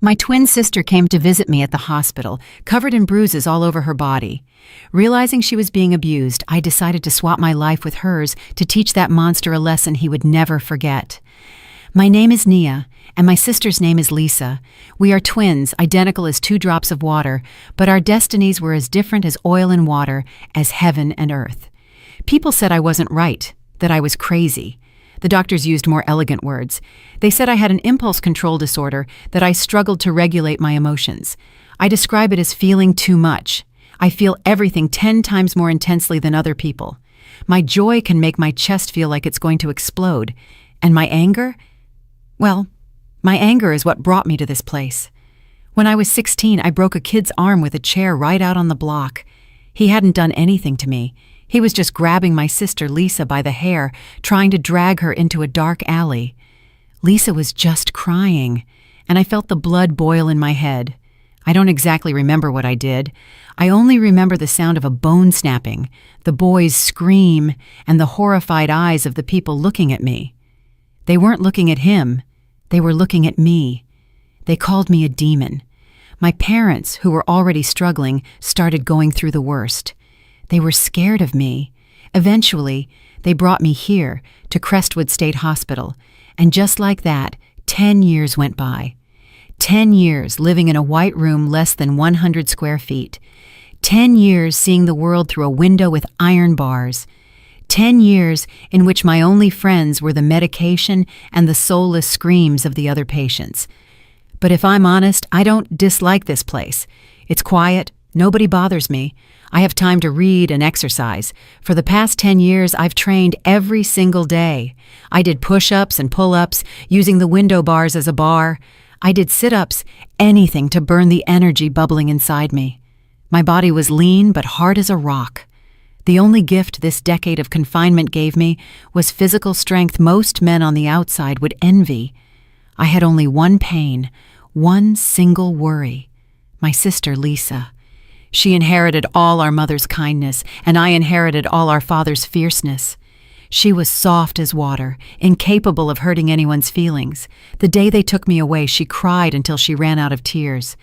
My twin sister came to visit me at the hospital, covered in bruises all over her body. Realizing she was being abused, I decided to swap my life with hers to teach that monster a lesson he would never forget. My name is Nia, and my sister's name is Lisa. We are twins, identical as 2 drops of water, but our destinies were as different as oil and water, as heaven and earth. People said I wasn't right, that I was crazy. The doctors used more elegant words. They said I had an impulse control disorder, that I struggled to regulate my emotions. I describe it as feeling too much. I feel everything 10 times more intensely than other people. My joy can make my chest feel like it's going to explode. And my anger? Well, my anger is what brought me to this place. When I was 16, I broke a kid's arm with a chair right out on the block. He hadn't done anything to me. He was just grabbing my sister Lisa by the hair, trying to drag her into a dark alley. Lisa was just crying, and I felt the blood boil in my head. I don't exactly remember what I did. I only remember the sound of a bone snapping, the boy's scream, and the horrified eyes of the people looking at me. They weren't looking at him. They were looking at me. They called me a demon. My parents, who were already struggling, started going through the worst. They were scared of me. Eventually, they brought me here, to Crestwood State Hospital, and just like that, 10 years went by. 10 years living in a white room less than 100 square feet. 10 years seeing the world through a window with iron bars. 10 years in which my only friends were the medication and the soulless screams of the other patients. But if I'm honest, I don't dislike this place. It's quiet, nobody bothers me. I have time to read and exercise. For the past 10 years, I've trained every single day. I did push-ups and pull-ups, using the window bars as a bar. I did sit-ups, anything to burn the energy bubbling inside me. My body was lean but hard as a rock. The only gift this decade of confinement gave me was physical strength most men on the outside would envy. I had only one pain, one single worry. My sister Lisa. She inherited all our mother's kindness, and I inherited all our father's fierceness. She was soft as water, incapable of hurting anyone's feelings. The day they took me away, she cried until she ran out of tears.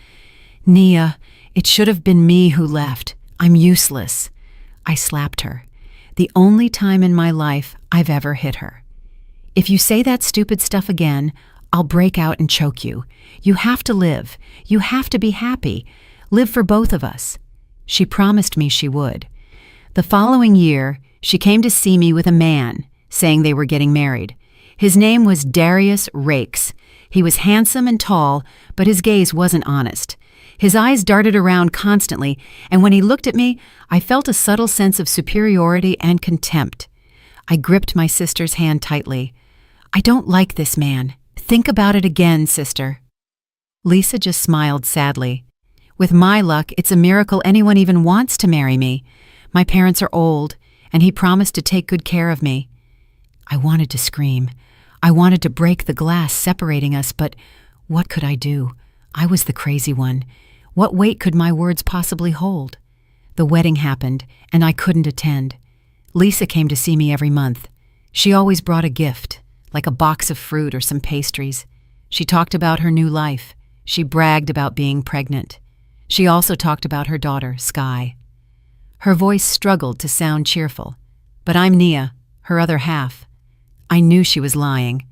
Nia, it should have been me who left. I'm useless. I slapped her. The only time in my life I've ever hit her. If you say that stupid stuff again, I'll break out and choke you. You have to live. You have to be happy. Live for both of us. She promised me she would. The following year, she came to see me with a man, saying they were getting married. His name was Darius Rakes. He was handsome and tall, but his gaze wasn't honest. His eyes darted around constantly, and when he looked at me, I felt a subtle sense of superiority and contempt. I gripped my sister's hand tightly. I don't like this man. Think about it again, sister. Lisa just smiled sadly. With my luck, it's a miracle anyone even wants to marry me. My parents are old, and he promised to take good care of me. I wanted to scream. I wanted to break the glass separating us, but what could I do? I was the crazy one. What weight could my words possibly hold? The wedding happened, and I couldn't attend. Lisa came to see me every month. She always brought a gift, like a box of fruit or some pastries. She talked about her new life. She bragged about being pregnant. She also talked about her daughter, Sky. Her voice struggled to sound cheerful. But I'm Nia, her other half. I knew she was lying.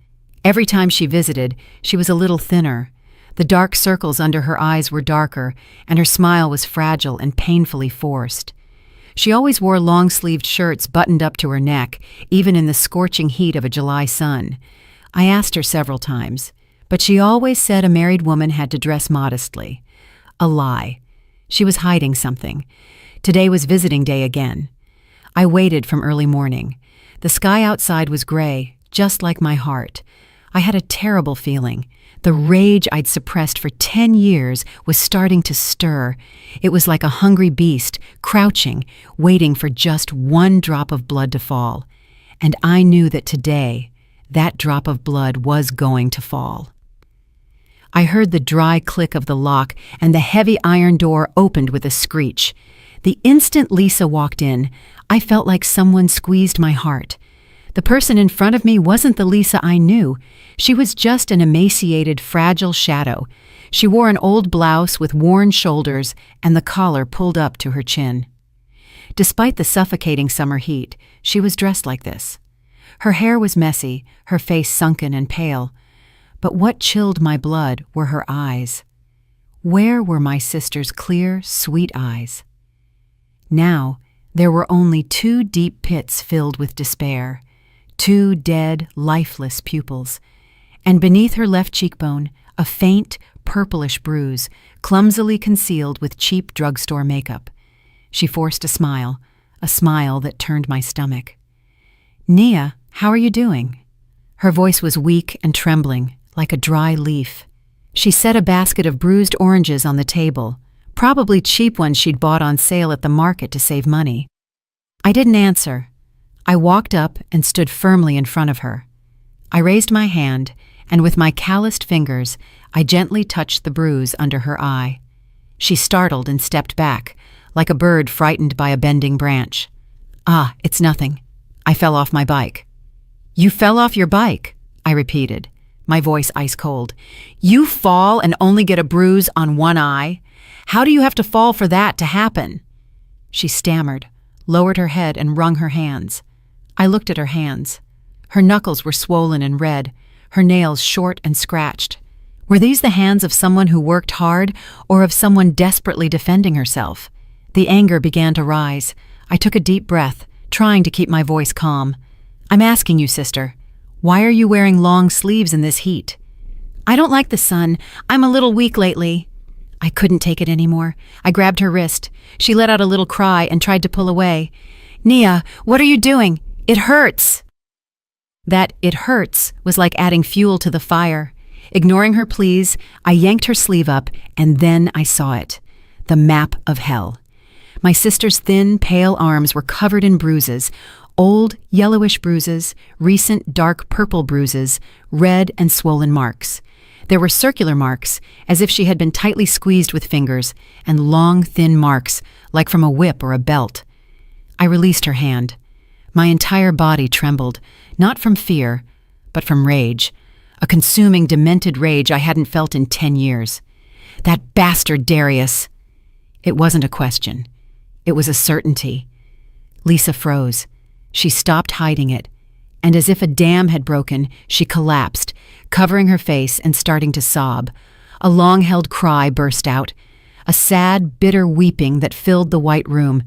Every time she visited, she was a little thinner. The dark circles under her eyes were darker, and her smile was fragile and painfully forced. She always wore long-sleeved shirts buttoned up to her neck, even in the scorching heat of a July sun. I asked her several times, but she always said a married woman had to dress modestly. A lie. She was hiding something. Today was visiting day again. I waited from early morning. The sky outside was gray, just like my heart. I had a terrible feeling. The rage I'd suppressed for 10 years was starting to stir. It was like a hungry beast, crouching, waiting for just one drop of blood to fall. And I knew that today, that drop of blood was going to fall. I heard the dry click of the lock, and the heavy iron door opened with a screech. The instant Lisa walked in, I felt like someone squeezed my heart. The person in front of me wasn't the Lisa I knew. She was just an emaciated, fragile shadow. She wore an old blouse with worn shoulders and the collar pulled up to her chin. Despite the suffocating summer heat, she was dressed like this. Her hair was messy, her face sunken and pale. But what chilled my blood were her eyes. Where were my sister's clear, sweet eyes? Now, there were only 2 deep pits filled with despair, 2 dead, lifeless pupils, and beneath her left cheekbone, a faint, purplish bruise, clumsily concealed with cheap drugstore makeup. She forced a smile that turned my stomach. "Nia, how are you doing?" Her voice was weak and trembling, like a dry leaf. She set a basket of bruised oranges on the table, probably cheap ones she'd bought on sale at the market to save money. I didn't answer. I walked up and stood firmly in front of her. I raised my hand, and with my calloused fingers, I gently touched the bruise under her eye. She startled and stepped back, like a bird frightened by a bending branch. "Ah, it's nothing. I fell off my bike." "You fell off your bike?" I repeated, my voice ice cold. "You fall and only get a bruise on one eye? How do you have to fall for that to happen?" She stammered, lowered her head and wrung her hands. I looked at her hands. Her knuckles were swollen and red, her nails short and scratched. Were these the hands of someone who worked hard or of someone desperately defending herself? The anger began to rise. I took a deep breath, trying to keep my voice calm. "I'm asking you, sister, why are you wearing long sleeves in this heat?" "I don't like the sun. I'm a little weak lately." I couldn't take it anymore. I grabbed her wrist. She let out a little cry and tried to pull away. "Nia, what are you doing? It hurts." That "it hurts" was like adding fuel to the fire. Ignoring her pleas, I yanked her sleeve up, and then I saw it. The map of hell. My sister's thin, pale arms were covered in bruises, old, yellowish bruises, recent dark purple bruises, red and swollen marks. There were circular marks, as if she had been tightly squeezed with fingers, and long, thin marks, like from a whip or a belt. I released her hand. My entire body trembled, not from fear, but from rage, a consuming, demented rage I hadn't felt in 10 years. That bastard Darius! It wasn't a question. It was a certainty. Lisa froze. She stopped hiding it, and as if a dam had broken, she collapsed, covering her face and starting to sob. A long-held cry burst out, a sad, bitter weeping that filled the white room.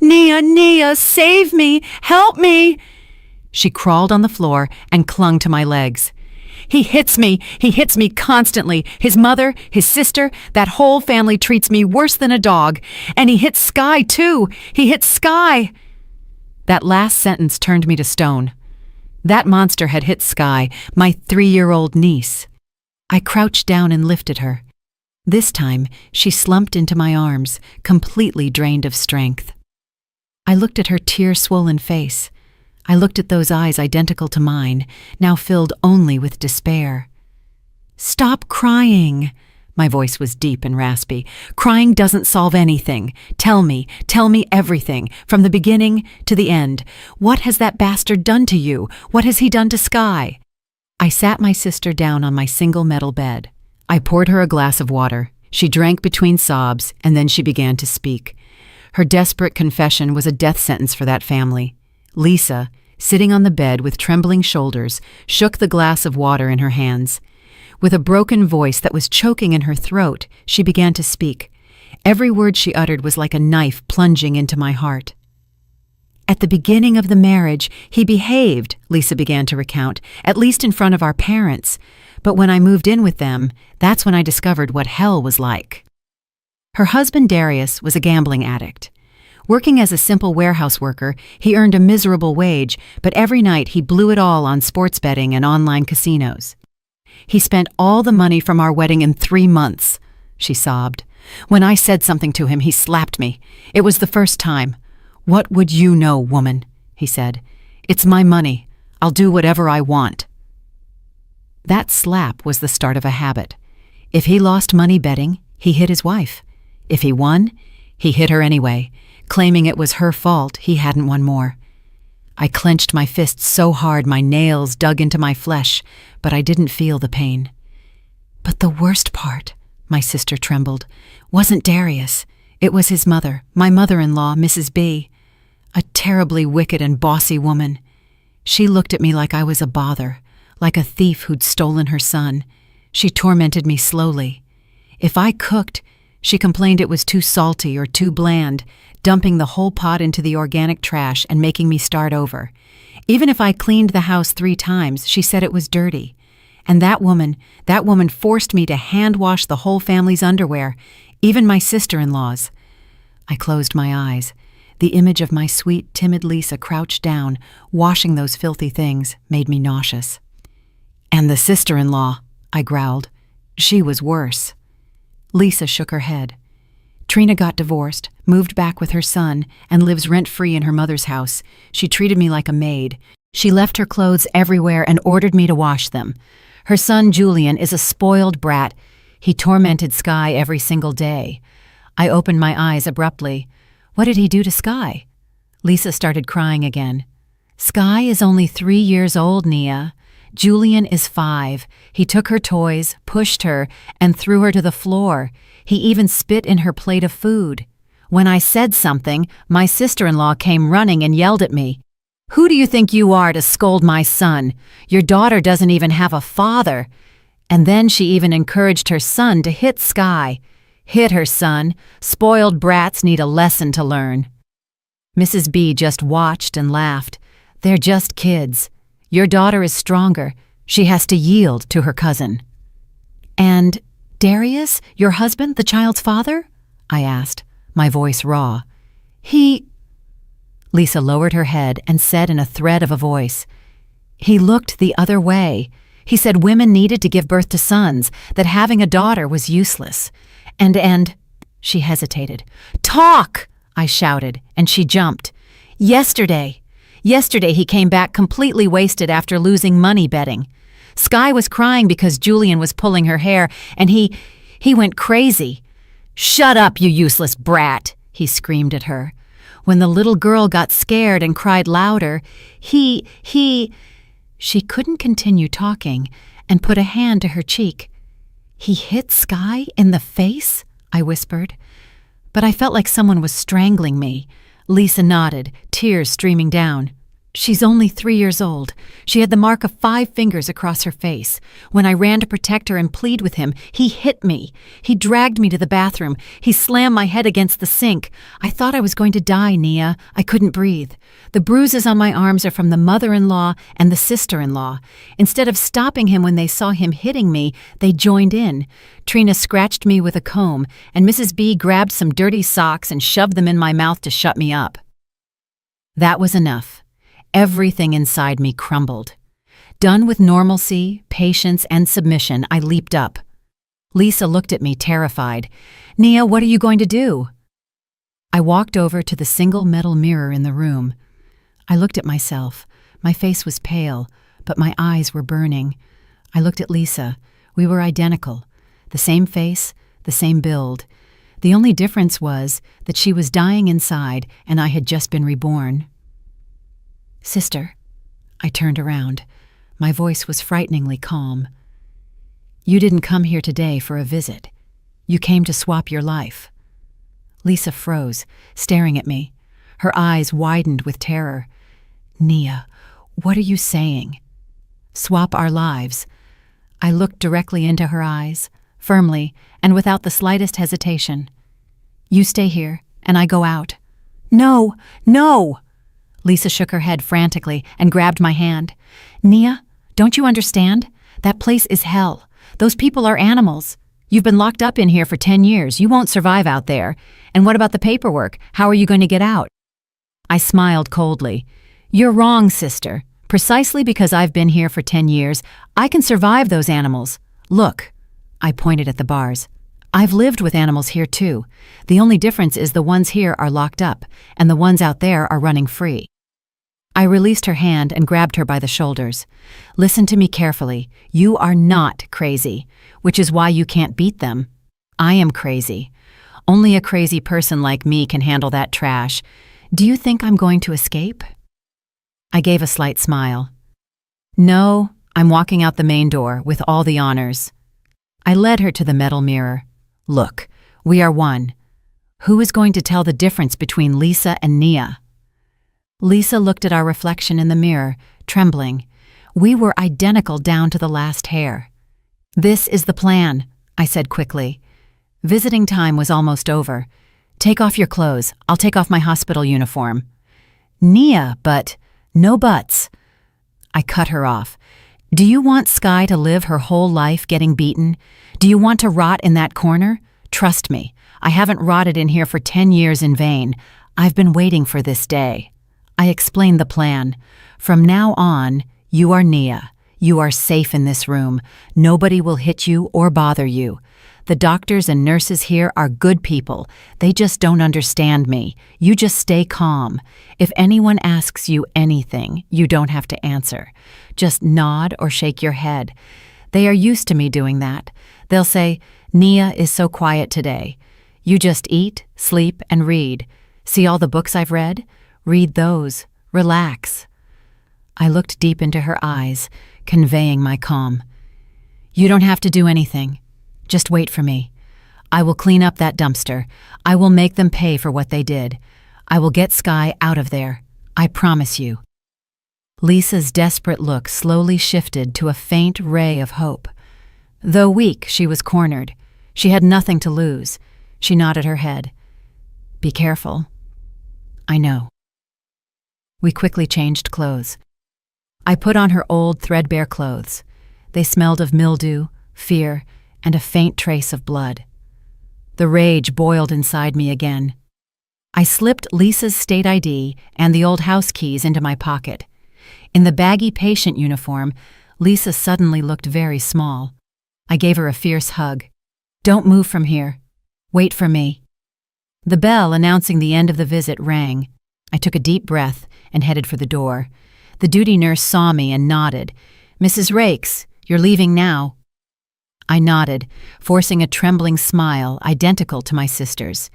"Nia, Nia, save me! Help me!" She crawled on the floor and clung to my legs. He hits me constantly. His mother, his sister, that whole family treats me worse than a dog. And he hits Sky, too. He hits Sky." That last sentence turned me to stone. That monster had hit Sky, my 3-year-old niece. I crouched down and lifted her. This time, she slumped into my arms, completely drained of strength. I looked at her tear-swollen face. I looked at those eyes identical to mine, now filled only with despair. "Stop crying." My voice was deep and raspy. "Crying doesn't solve anything. Tell me everything, from the beginning to the end. What has that bastard done to you? What has he done to Sky?" I sat my sister down on my single metal bed. I poured her a glass of water. She drank between sobs, and then she began to speak. Her desperate confession was a death sentence for that family. Lisa, sitting on the bed with trembling shoulders, shook the glass of water in her hands. With a broken voice that was choking in her throat, she began to speak. Every word she uttered was like a knife plunging into my heart. "At the beginning of the marriage, he behaved," Lisa began to recount, "at least in front of our parents. But when I moved in with them, that's when I discovered what hell was like." Her husband Darius was a gambling addict. Working as a simple warehouse worker, he earned a miserable wage, but every night he blew it all on sports betting and online casinos. "He spent all the money from our wedding in 3 months," she sobbed. "When I said something to him, he slapped me. It was the first time. 'What would you know, woman?' he said. 'It's my money. I'll do whatever I want.'" That slap was the start of a habit. If he lost money betting, he hit his wife. If he won, he hit her anyway, claiming it was her fault he hadn't won more. I clenched my fists so hard my nails dug into my flesh, but I didn't feel the pain. But the worst part, my sister trembled, wasn't Darius. It was his mother, my mother-in-law, Mrs. B. A terribly wicked and bossy woman. She looked at me like I was a bother, like a thief who'd stolen her son. She tormented me slowly. If I cooked, she complained it was too salty or too bland, dumping the whole pot into the organic trash and making me start over. Even if I cleaned the house 3 times, she said it was dirty. And that woman forced me to hand wash the whole family's underwear, even my sister-in-law's. I closed my eyes. The image of my sweet, timid Lisa crouched down, washing those filthy things, made me nauseous. And the sister-in-law, I growled. She was worse. Lisa shook her head. Trina got divorced, moved back with her son, and lives rent-free in her mother's house. She treated me like a maid. She left her clothes everywhere and ordered me to wash them. Her son, Julian, is a spoiled brat. He tormented Sky every single day. I opened my eyes abruptly. What did he do to Sky? Lisa started crying again. Sky is only 3 years old, Nia. Julian is 5. He took her toys, pushed her, and threw her to the floor. He even spit in her plate of food. When I said something, my sister-in-law came running and yelled at me. Who do you think you are to scold my son? Your daughter doesn't even have a father. And then she even encouraged her son to hit Sky. Hit her son. Spoiled brats need a lesson to learn. Mrs. B just watched and laughed. They're just kids. Your daughter is stronger. She has to yield to her cousin. And Darius, your husband, the child's father? I asked, my voice raw. Lisa lowered her head and said in a thread of a voice, he looked the other way. He said women needed to give birth to sons, that having a daughter was useless. And she hesitated. Talk! I shouted, and she jumped. Yesterday he came back completely wasted after losing money betting. Sky was crying because Julian was pulling her hair, and he went crazy. Shut up, you useless brat, he screamed at her. When the little girl got scared and cried louder, She couldn't continue talking and put a hand to her cheek. He hit Sky in the face? I whispered. But I felt like someone was strangling me. Lisa nodded, tears streaming down. She's only 3 years old. She had the mark of 5 fingers across her face. When I ran to protect her and plead with him, he hit me. He dragged me to the bathroom. He slammed my head against the sink. I thought I was going to die, Nia. I couldn't breathe. The bruises on my arms are from the mother-in-law and the sister-in-law. Instead of stopping him when they saw him hitting me, they joined in. Trina scratched me with a comb, and Mrs. B grabbed some dirty socks and shoved them in my mouth to shut me up. That was enough. Everything inside me crumbled. Done with normalcy, patience, and submission, I leaped up. Lisa looked at me, terrified. Nia, what are you going to do? I walked over to the single metal mirror in the room. I looked at myself. My face was pale, but my eyes were burning. I looked at Lisa. We were identical. The same face, the same build. The only difference was that she was dying inside and I had just been reborn. Sister, I turned around. My voice was frighteningly calm. You didn't come here today for a visit. You came to swap your life. Lisa froze, staring at me. Her eyes widened with terror. Nia, what are you saying? Swap our lives. I looked directly into her eyes, firmly and without the slightest hesitation. You stay here, and I go out. No, no! Lisa shook her head frantically and grabbed my hand. Nia, don't you understand? That place is hell. Those people are animals. You've been locked up in here for 10 years. You won't survive out there. And what about the paperwork? How are you going to get out? I smiled coldly. You're wrong, sister. Precisely because I've been here for 10 years, I can survive those animals. Look, I pointed at the bars. I've lived with animals here too. The only difference is the ones here are locked up, and the ones out there are running free. I released her hand and grabbed her by the shoulders. Listen to me carefully. You are not crazy, which is why you can't beat them. I am crazy. Only a crazy person like me can handle that trash. Do you think I'm going to escape? I gave a slight smile. No, I'm walking out the main door with all the honors. I led her to the metal mirror. Look, we are one. Who is going to tell the difference between Lisa and Nia? Lisa looked at our reflection in the mirror, trembling. We were identical down to the last hair. This is the plan, I said quickly. Visiting time was almost over. Take off your clothes. I'll take off my hospital uniform. Nia, but no buts. I cut her off. Do you want Sky to live her whole life getting beaten? Do you want to rot in that corner? Trust me, I haven't rotted in here for 10 years in vain. I've been waiting for this day. I explained the plan. From now on, you are Nia. You are safe in this room. Nobody will hit you or bother you. The doctors and nurses here are good people. They just don't understand me. You just stay calm. If anyone asks you anything, you don't have to answer. Just nod or shake your head. They are used to me doing that. They'll say, Nia is so quiet today. You just eat, sleep, and read. See all the books I've read? Read those. Relax. I looked deep into her eyes, conveying my calm. You don't have to do anything. Just wait for me. I will clean up that dumpster. I will make them pay for what they did. I will get Sky out of there. I promise you. Lisa's desperate look slowly shifted to a faint ray of hope. Though weak, she was cornered. She had nothing to lose. She nodded her head. Be careful. I know. We quickly changed clothes. I put on her old, threadbare clothes. They smelled of mildew, fear, and a faint trace of blood. The rage boiled inside me again. I slipped Lisa's state ID and the old house keys into my pocket. In the baggy patient uniform, Lisa suddenly looked very small. I gave her a fierce hug. Don't move from here. Wait for me. The bell announcing the end of the visit rang. I took a deep breath and headed for the door. The duty nurse saw me and nodded. Mrs. Rakes, you're leaving now. I nodded, forcing a trembling smile identical to my sister's.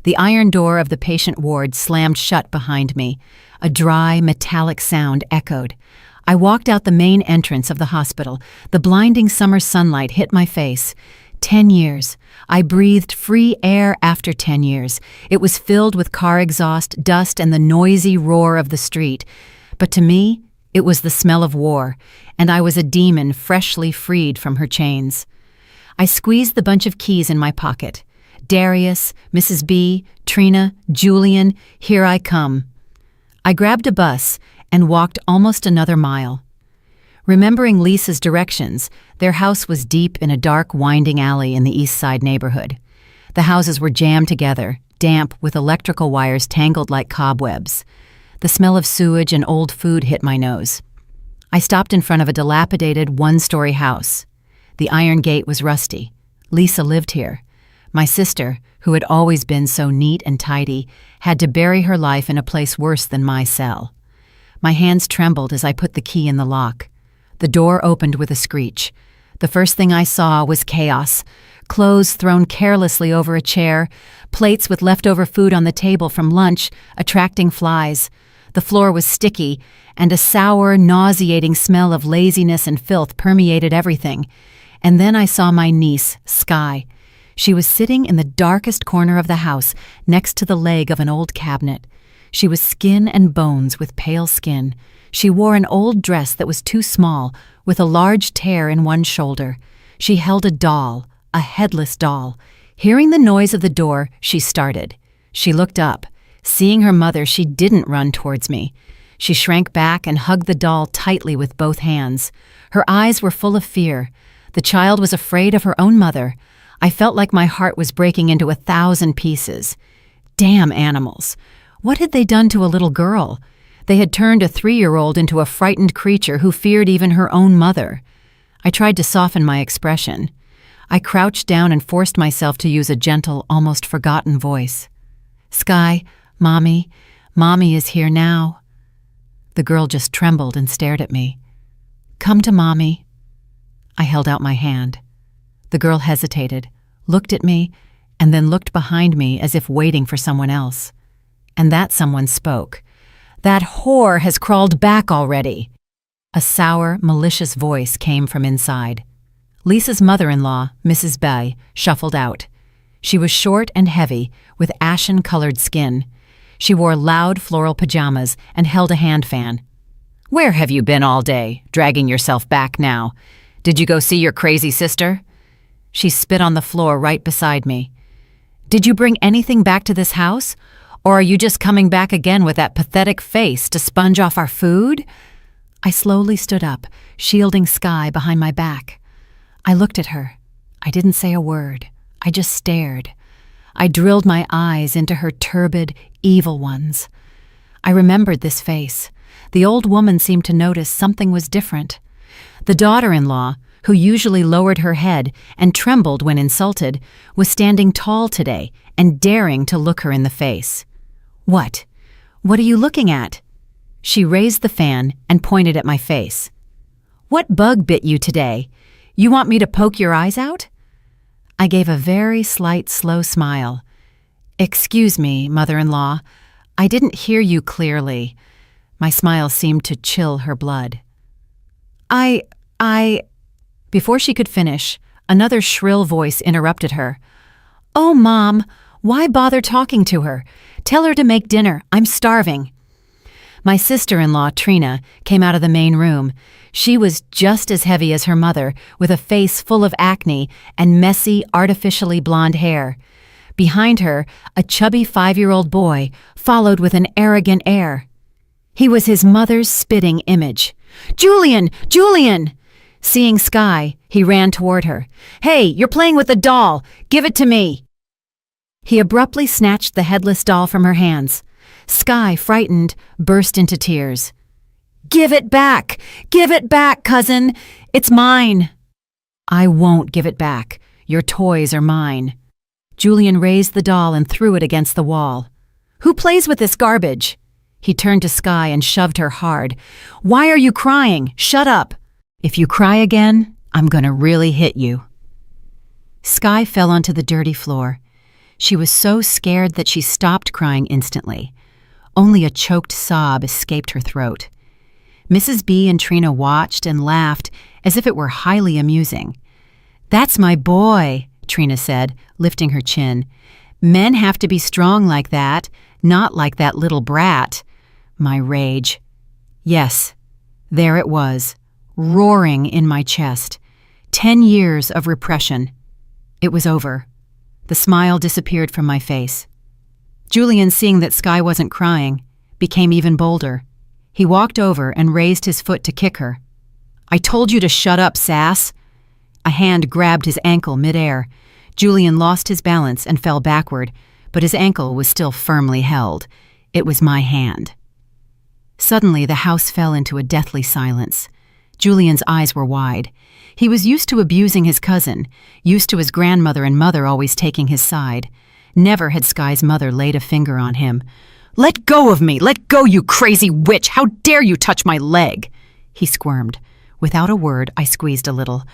The iron door of the patient ward slammed shut behind me. A dry, metallic sound echoed. I walked out the main entrance of the hospital. The blinding summer sunlight hit my face. 10 years. I breathed free air after 10 years. It was filled with car exhaust, dust, and the noisy roar of the street. But to me, it was the smell of war, and I was a demon freshly freed from her chains. I squeezed the bunch of keys in my pocket. Darius, Mrs. B, Trina, Julian, here I come. I grabbed a bus and walked almost another mile. Remembering Lisa's directions, their house was deep in a dark, winding alley in the East Side neighborhood. The houses were jammed together, damp with electrical wires tangled like cobwebs. The smell of sewage and old food hit my nose. I stopped in front of a dilapidated one-story house. The iron gate was rusty. Lisa lived here. My sister, who had always been so neat and tidy, had to bury her life in a place worse than my cell. My hands trembled as I put the key in the lock. The door opened with a screech. The first thing I saw was chaos. Clothes thrown carelessly over a chair, plates with leftover food on the table from lunch, attracting flies. The floor was sticky, and a sour, nauseating smell of laziness and filth permeated everything. And then I saw my niece, Sky. She was sitting in the darkest corner of the house, next to the leg of an old cabinet. She was skin and bones with pale skin. She wore an old dress that was too small, with a large tear in one shoulder. She held a doll, a headless doll. Hearing the noise of the door, she started. She looked up. Seeing her mother, she didn't run towards me. She shrank back and hugged the doll tightly with both hands. Her eyes were full of fear. The child was afraid of her own mother. I felt like my heart was breaking into 1,000 pieces. Damn animals. What had they done to a little girl? They had turned a 3-year-old into a frightened creature who feared even her own mother. I tried to soften my expression. I crouched down and forced myself to use a gentle, almost forgotten voice. Sky, Mommy is here now. The girl just trembled and stared at me. Come to Mommy. I held out my hand. The girl hesitated, looked at me, and then looked behind me as if waiting for someone else. And that someone spoke. That whore has crawled back already." A sour, malicious voice came from inside. Lisa's mother-in-law, Mrs. Bay, shuffled out. She was short and heavy, with ashen-colored skin. She wore loud floral pajamas and held a hand fan. "Where have you been all day, dragging yourself back now? Did you go see your crazy sister?" She spit on the floor right beside me. "Did you bring anything back to this house? Or are you just coming back again with that pathetic face to sponge off our food?" I slowly stood up, shielding Sky behind my back. I looked at her. I didn't say a word. I just stared. I drilled my eyes into her turbid, evil ones. I remembered this face. The old woman seemed to notice something was different. The daughter-in-law, who usually lowered her head and trembled when insulted, was standing tall today and daring to look her in the face. "What? What are you looking at?" She raised the fan and pointed at my face. "What bug bit you today? You want me to poke your eyes out?" I gave a very slight, slow smile. "Excuse me, mother-in-law. I didn't hear you clearly." My smile seemed to chill her blood. I... Before she could finish, another shrill voice interrupted her. "Oh, Mom, why bother talking to her? Tell her to make dinner. I'm starving." My sister-in-law, Trina, came out of the main room. She was just as heavy as her mother, with a face full of acne and messy, artificially blonde hair. Behind her, a chubby 5-year-old boy followed with an arrogant air. He was his mother's spitting image. "Julian! Julian!" Seeing Sky, he ran toward her. "Hey, you're playing with the doll! Give it to me!" He abruptly snatched the headless doll from her hands. Sky, frightened, burst into tears. "Give it back! Give it back, cousin! It's mine!" "I won't give it back. Your toys are mine." Julian raised the doll and threw it against the wall. "Who plays with this garbage?" He turned to Sky and shoved her hard. "Why are you crying? Shut up! If you cry again, I'm gonna really hit you." Sky fell onto the dirty floor. She was so scared that she stopped crying instantly. Only a choked sob escaped her throat. Mrs. B and Trina watched and laughed as if it were highly amusing. "That's my boy," Trina said, lifting her chin. "Men have to be strong like that, not like that little brat." My rage. Yes, there it was, roaring in my chest. 10 years of repression. It was over. The smile disappeared from my face. Julian, seeing that Sky wasn't crying, became even bolder. He walked over and raised his foot to kick her. "I told you to shut up, sass!" A hand grabbed his ankle midair. Julian lost his balance and fell backward, but his ankle was still firmly held. It was my hand. Suddenly, the house fell into a deathly silence. Julian's eyes were wide. He was used to abusing his cousin, used to his grandmother and mother always taking his side. Never had Sky's mother laid a finger on him. "Let go of me! Let go, you crazy witch! How dare you touch my leg!" He squirmed. Without a word, I squeezed a little.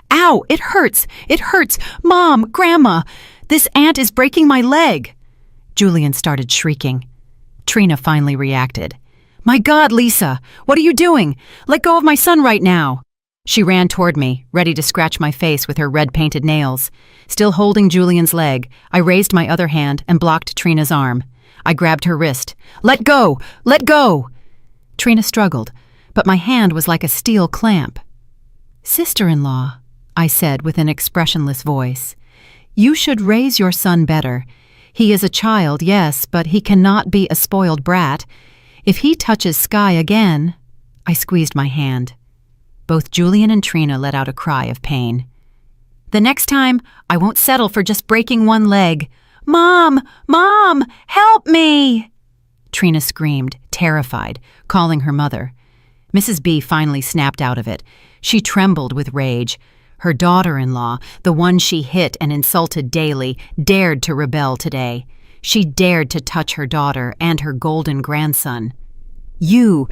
"Ow! It hurts! It hurts! Mom! Grandma! This ant is breaking my leg!" Julian started shrieking. Trina finally reacted. "My God, Lisa! What are you doing? Let go of my son right now!" She ran toward me, ready to scratch my face with her red-painted nails. Still holding Julian's leg, I raised my other hand and blocked Trina's arm. I grabbed her wrist. "Let go! Let go!" Trina struggled, but my hand was like a steel clamp. "Sister-in-law," I said with an expressionless voice, "you should raise your son better. He is a child, yes, but he cannot be a spoiled brat. If he touches Sky again—" I squeezed my hand. Both Julian and Trina let out a cry of pain. "The next time, I won't settle for just breaking one leg. Mom! Mom! Help me!" Trina screamed, terrified, calling her mother. Mrs. B finally snapped out of it. She trembled with rage. Her daughter-in-law, the one she hit and insulted daily, dared to rebel today. She dared to touch her daughter and her golden grandson. You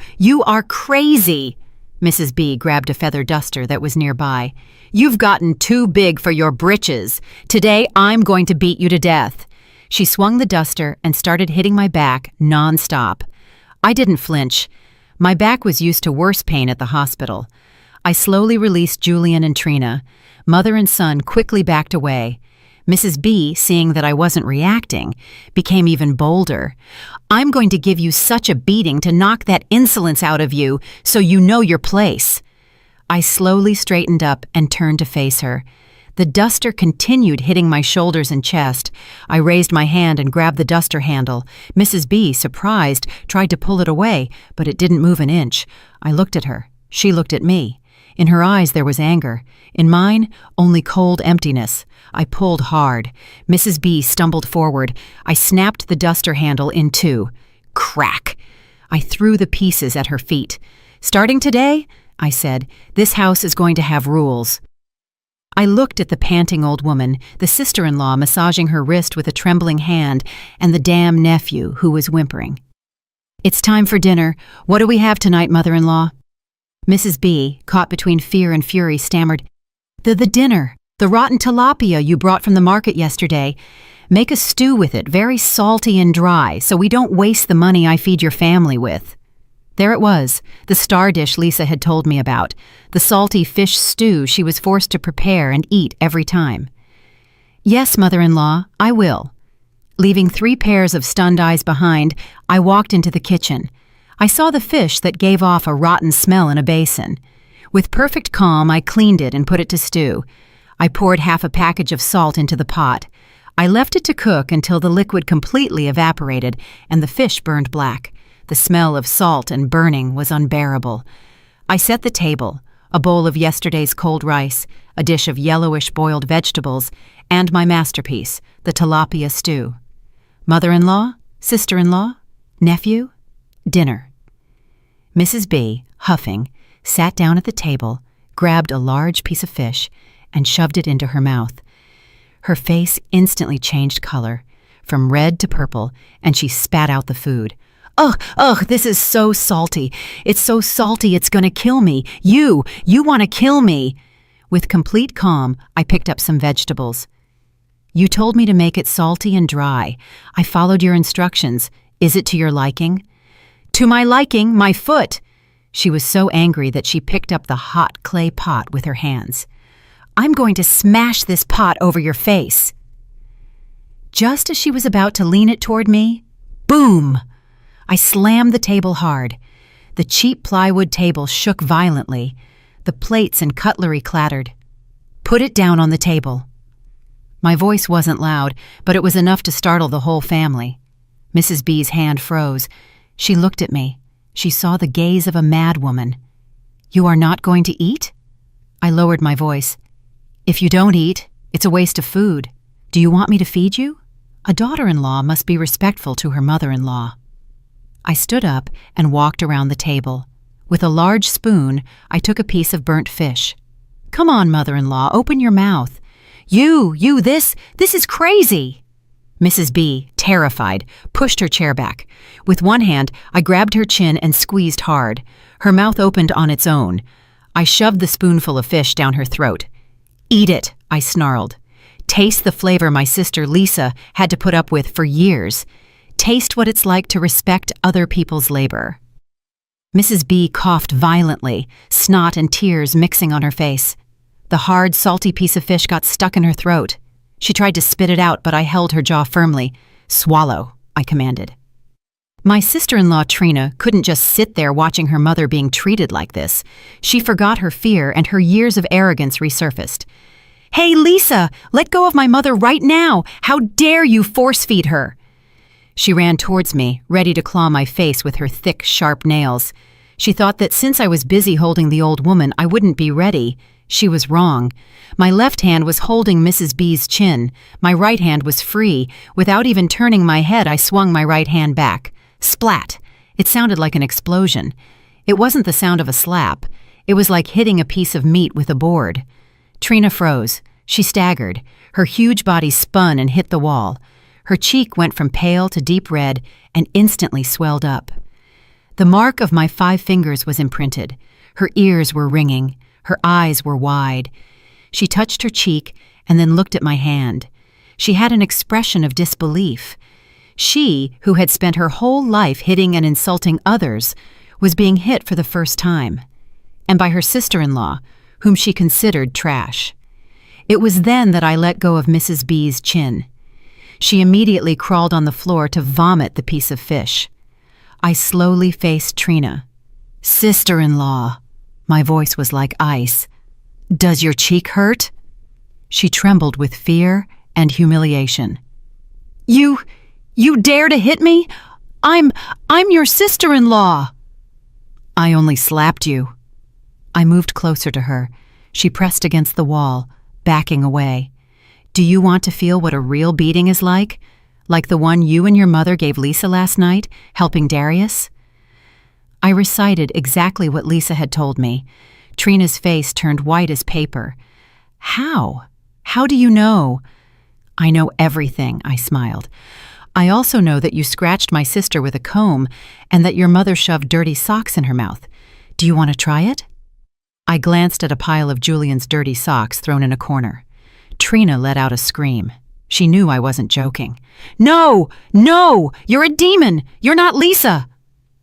are crazy!" Mrs. B grabbed a feather duster that was nearby. "You've gotten too big for your britches. Today I'm going to beat you to death." She swung the duster and started hitting my back non-stop. I didn't flinch. My back was used to worse pain at the hospital. I slowly released Julian and Trina. Mother and son quickly backed away. Mrs. B, seeing that I wasn't reacting, became even bolder. "I'm going to give you such a beating to knock that insolence out of you, so you know your place." I slowly straightened up and turned to face her. The duster continued hitting my shoulders and chest. I raised my hand and grabbed the duster handle. Mrs. B, surprised, tried to pull it away, but it didn't move an inch. I looked at her. She looked at me. In her eyes there was anger. In mine, only cold emptiness. I pulled hard. Mrs. B stumbled forward. I snapped the duster handle in two. Crack! I threw the pieces at her feet. "Starting today," I said, "this house is going to have rules." I looked at the panting old woman, the sister-in-law massaging her wrist with a trembling hand, and the damn nephew who was whimpering. "It's time for dinner. What do we have tonight, mother-in-law?" Mrs. B, caught between fear and fury, stammered, The dinner. The rotten tilapia you brought from the market yesterday. Make a stew with it, very salty and dry, so we don't waste the money I feed your family with." There it was, the star dish Lisa had told me about, the salty fish stew she was forced to prepare and eat every time. "Yes, mother-in-law, I will." Leaving 3 pairs of stunned eyes behind, I walked into the kitchen. I saw the fish that gave off a rotten smell in a basin. With perfect calm, I cleaned it and put it to stew. I poured half a package of salt into the pot. I left it to cook until the liquid completely evaporated and the fish burned black. The smell of salt and burning was unbearable. I set the table, a bowl of yesterday's cold rice, a dish of yellowish boiled vegetables, and my masterpiece, the tilapia stew. Mother-in-law, sister-in-law, nephew, dinner. Mrs. B, huffing, sat down at the table, grabbed a large piece of fish, and shoved it into her mouth. Her face instantly changed color, from red to purple, and she spat out the food. Ugh, this is so salty. It's so salty it's gonna kill me. You want to kill me." With complete calm, I picked up some vegetables. "You told me to make it salty and dry. I followed your instructions. Is it to your liking?" "To my liking, my foot." She was so angry that she picked up the hot clay pot with her hands. "I'm going to smash this pot over your face." Just as she was about to lean it toward me, boom! I slammed the table hard. The cheap plywood table shook violently. The plates and cutlery clattered. "Put it down on the table." My voice wasn't loud, but it was enough to startle the whole family. Mrs. B's hand froze. She looked at me. She saw the gaze of a mad woman. "You are not going to eat?" I lowered my voice. "If you don't eat, it's a waste of food. Do you want me to feed you? A daughter-in-law must be respectful to her mother-in-law." I stood up and walked around the table. With a large spoon, I took a piece of burnt fish. "Come on, mother-in-law, open your mouth." This is crazy." Mrs. B, terrified, pushed her chair back. With one hand, I grabbed her chin and squeezed hard. Her mouth opened on its own. I shoved the spoonful of fish down her throat. "Eat it," I snarled. "Taste the flavor my sister Lisa had to put up with for years. Taste what it's like to respect other people's labor." Mrs. B coughed violently, snot and tears mixing on her face. The hard, salty piece of fish got stuck in her throat. She tried to spit it out, but I held her jaw firmly. "Swallow," I commanded. My sister-in-law Trina couldn't just sit there watching her mother being treated like this. She forgot her fear and her years of arrogance resurfaced. "Hey, Lisa, let go of my mother right now! How dare you force-feed her!" She ran towards me, ready to claw my face with her thick, sharp nails. She thought that since I was busy holding the old woman, I wouldn't be ready. She was wrong. My left hand was holding Mrs. B's chin. My right hand was free. Without even turning my head, I swung my right hand back. Splat! It sounded like an explosion. It wasn't the sound of a slap. It was like hitting a piece of meat with a board. Trina froze. She staggered. Her huge body spun and hit the wall. Her cheek went from pale to deep red and instantly swelled up. The mark of my 5 fingers was imprinted. Her ears were ringing. Her eyes were wide. She touched her cheek and then looked at my hand. She had an expression of disbelief. She, who had spent her whole life hitting and insulting others, was being hit for the first time, and by her sister-in-law, whom she considered trash. It was then that I let go of Mrs. B's chin. She immediately crawled on the floor to vomit the piece of fish. I slowly faced Trina. "Sister-in-law," my voice was like ice. "Does your cheek hurt?" She trembled with fear and humiliation. You dare to hit me? I'm your sister-in-law." "I only slapped you." I moved closer to her. She pressed against the wall, backing away. "Do you want to feel what a real beating is like? Like the one you and your mother gave Lisa last night, helping Darius?" I recited exactly what Lisa had told me. Trina's face turned white as paper. "How? How do you know?" "I know everything," I smiled. "I also know that you scratched my sister with a comb and that your mother shoved dirty socks in her mouth. Do you want to try it?" I glanced at a pile of Julian's dirty socks thrown in a corner. Trina let out a scream. She knew I wasn't joking. "No! No! You're a demon! You're not Lisa!"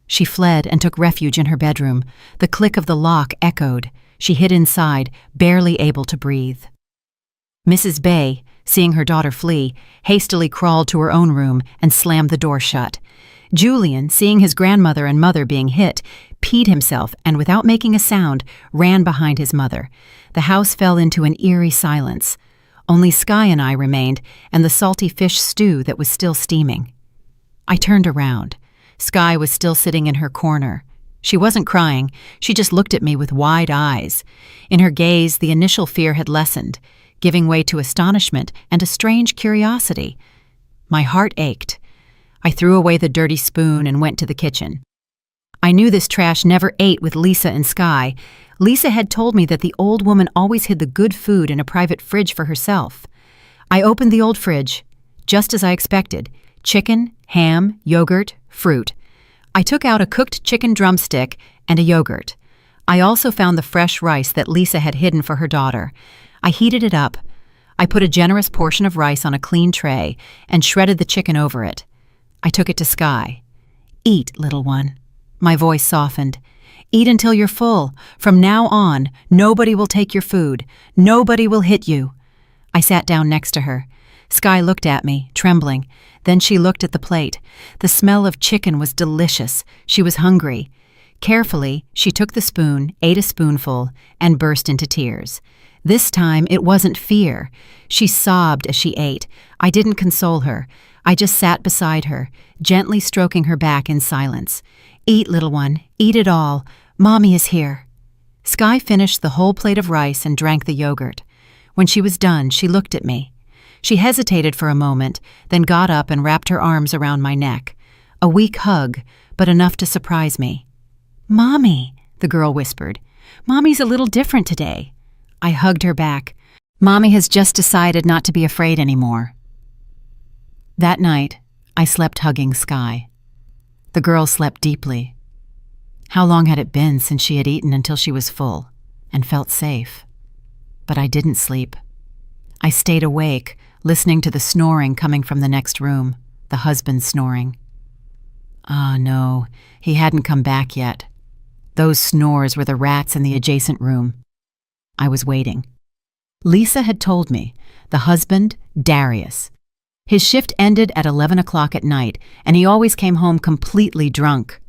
She fled and took refuge in her bedroom. The click of the lock echoed. She hid inside, barely able to breathe. Mrs. Bay, seeing her daughter flee, hastily crawled to her own room and slammed the door shut. Julian, seeing his grandmother and mother being hit, peed himself and, without making a sound, ran behind his mother. The house fell into an eerie silence. Only Sky and I remained, and the salty fish stew that was still steaming. I turned around. Sky was still sitting in her corner. She wasn't crying. She just looked at me with wide eyes. In her gaze, the initial fear had lessened, giving way to astonishment and a strange curiosity. My heart ached. I threw away the dirty spoon and went to the kitchen. I knew this trash never ate with Lisa and Sky. Lisa had told me that the old woman always hid the good food in a private fridge for herself. I opened the old fridge, just as I expected: chicken, ham, yogurt, fruit. I took out a cooked chicken drumstick and a yogurt. I also found the fresh rice that Lisa had hidden for her daughter. I heated it up. I put a generous portion of rice on a clean tray and shredded the chicken over it. I took it to Sky. "Eat, little one." My voice softened. "Eat until you're full. From now on, nobody will take your food. Nobody will hit you." I sat down next to her. Sky looked at me, trembling. Then she looked at the plate. The smell of chicken was delicious. She was hungry. Carefully, she took the spoon, ate a spoonful, and burst into tears. This time, it wasn't fear. She sobbed as she ate. I didn't console her. I just sat beside her, gently stroking her back in silence. "Eat, little one. Eat it all. Mommy is here." Sky finished the whole plate of rice and drank the yogurt. When she was done, she looked at me. She hesitated for a moment, then got up and wrapped her arms around my neck. A weak hug, but enough to surprise me. "Mommy," the girl whispered. "Mommy's a little different today." I hugged her back. "Mommy has just decided not to be afraid anymore." That night, I slept hugging Sky. The girl slept deeply. How long had it been since she had eaten until she was full and felt safe? But I didn't sleep. I stayed awake, listening to the snoring coming from the next room, the husband snoring. Ah, no, he hadn't come back yet. Those snores were the rats in the adjacent room. I was waiting. Lisa had told me, the husband, Darius. His shift ended at 11 o'clock at night, and he always came home completely drunk.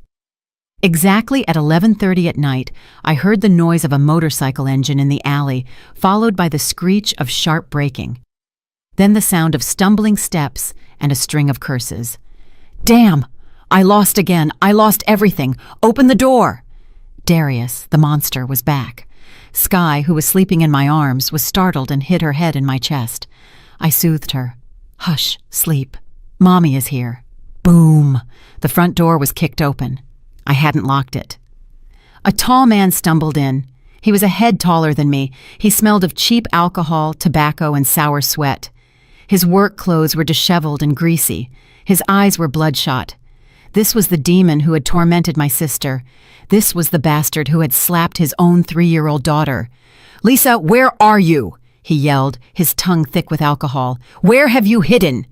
Exactly at 11:30 at night, I heard the noise of a motorcycle engine in the alley, followed by the screech of sharp braking. Then the sound of stumbling steps and a string of curses. "Damn! I lost again! I lost everything! Open the door!" Darius, the monster, was back. Sky, who was sleeping in my arms, was startled and hid her head in my chest. I soothed her. "Hush, sleep. Mommy is here." Boom! The front door was kicked open. I hadn't locked it. A tall man stumbled in. He was a head taller than me. He smelled of cheap alcohol, tobacco, and sour sweat. His work clothes were disheveled and greasy. His eyes were bloodshot. This was the demon who had tormented my sister. This was the bastard who had slapped his own 3-year-old daughter. "Lisa, where are you?" he yelled, his tongue thick with alcohol. "Where have you hidden?"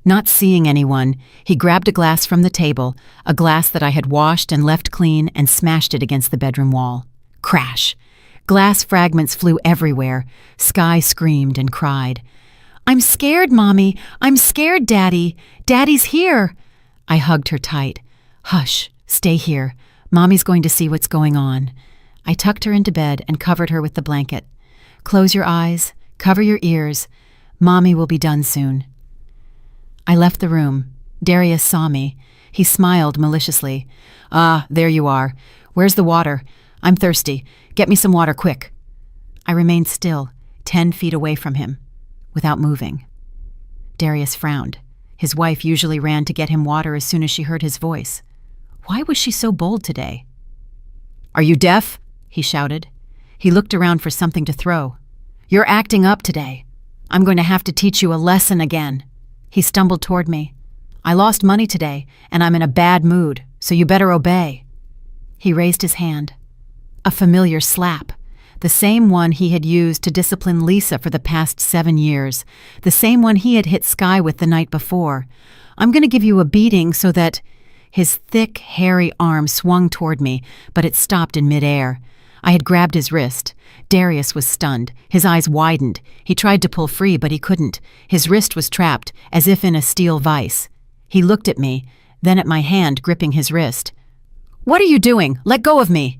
Not seeing anyone, he grabbed a glass from the table, a glass that I had washed and left clean, and smashed it against the bedroom wall. Crash! Glass fragments flew everywhere. Sky screamed and cried. "I'm scared, Mommy! I'm scared, Daddy! Daddy's here!" I hugged her tight. "Hush, stay here. Mommy's going to see what's going on." I tucked her into bed and covered her with the blanket. "Close your eyes, cover your ears. Mommy will be done soon." I left the room. Darius saw me. He smiled maliciously. "Ah, there you are. Where's the water? I'm thirsty. Get me some water quick." I remained still, 10 feet away from him, without moving. Darius frowned. His wife usually ran to get him water as soon as she heard his voice. Why was she so bold today? "Are you deaf?" he shouted. He looked around for something to throw. "You're acting up today. I'm going to have to teach you a lesson again." He stumbled toward me. "I lost money today, and I'm in a bad mood, so you better obey." He raised his hand. A familiar slap. The same one he had used to discipline Lisa for the past 7 years. The same one he had hit Sky with the night before. "I'm going to give you a beating so that—" His thick, hairy arm swung toward me, but it stopped in midair. I had grabbed his wrist. Darius was stunned. His eyes widened. He tried to pull free, but he couldn't. His wrist was trapped, as if in a steel vise. He looked at me, then at my hand gripping his wrist. "What are you doing? Let go of me!"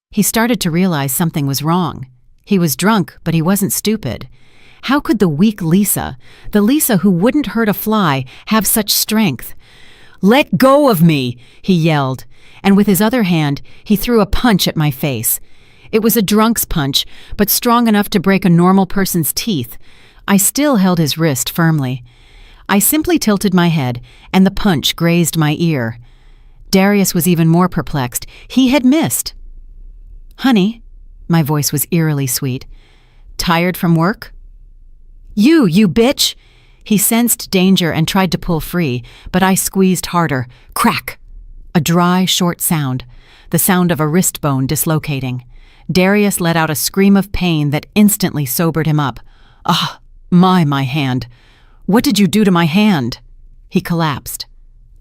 He started to realize something was wrong. He was drunk, but he wasn't stupid. How could the weak Lisa, the Lisa who wouldn't hurt a fly, have such strength? "Let go of me!" he yelled, and with his other hand, he threw a punch at my face. It was a drunk's punch, but strong enough to break a normal person's teeth. I still held his wrist firmly. I simply tilted my head, and the punch grazed my ear. Darius was even more perplexed. He had missed. "Honey," my voice was eerily sweet. "Tired from work?" You bitch!" He sensed danger and tried to pull free, but I squeezed harder. Crack! A dry, short sound, the sound of a wrist bone dislocating. Darius let out a scream of pain that instantly sobered him up. "Ah, my hand. What did you do to my hand?" He collapsed.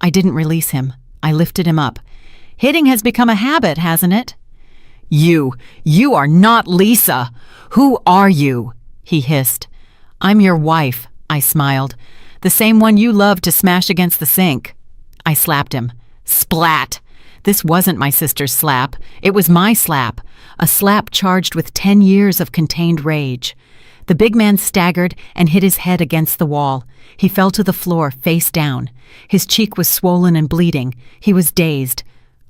I didn't release him. I lifted him up. "Hitting has become a habit, hasn't it?" You are not Lisa. Who are you?" he hissed. "I'm your wife," I smiled. "The same one you love to smash against the sink." I slapped him. Splat! This wasn't my sister's slap. It was my slap. A slap charged with 10 years of contained rage. The big man staggered and hit his head against the wall. He fell to the floor, face down. His cheek was swollen and bleeding. He was dazed.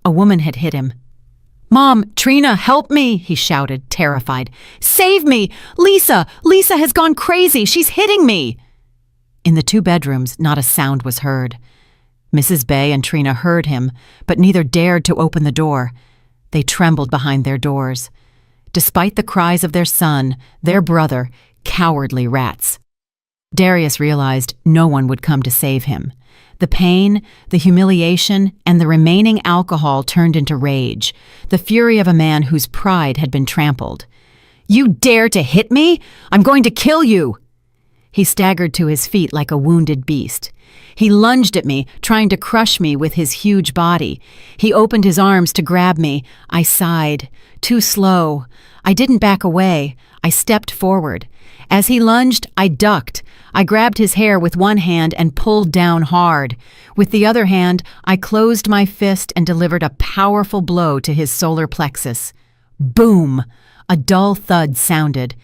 A woman had hit him. "Mom, Trina, help me!" he shouted, terrified. "Save me! Lisa! Lisa has gone crazy! She's hitting me!" In the 2 bedrooms, not a sound was heard. Mrs. Bay and Trina heard him, but neither dared to open the door. They trembled behind their doors. Despite the cries of their son, their brother, cowardly rats. Darius realized no one would come to save him. The pain, the humiliation, and the remaining alcohol turned into rage, the fury of a man whose pride had been trampled. "You dare to hit me? I'm going to kill you!" He staggered to his feet like a wounded beast. He lunged at me, trying to crush me with his huge body. He opened his arms to grab me. I sighed. Too slow. I didn't back away. I stepped forward. As he lunged, I ducked. I grabbed his hair with one hand and pulled down hard. With the other hand, I closed my fist and delivered a powerful blow to his solar plexus. Boom! A dull thud sounded.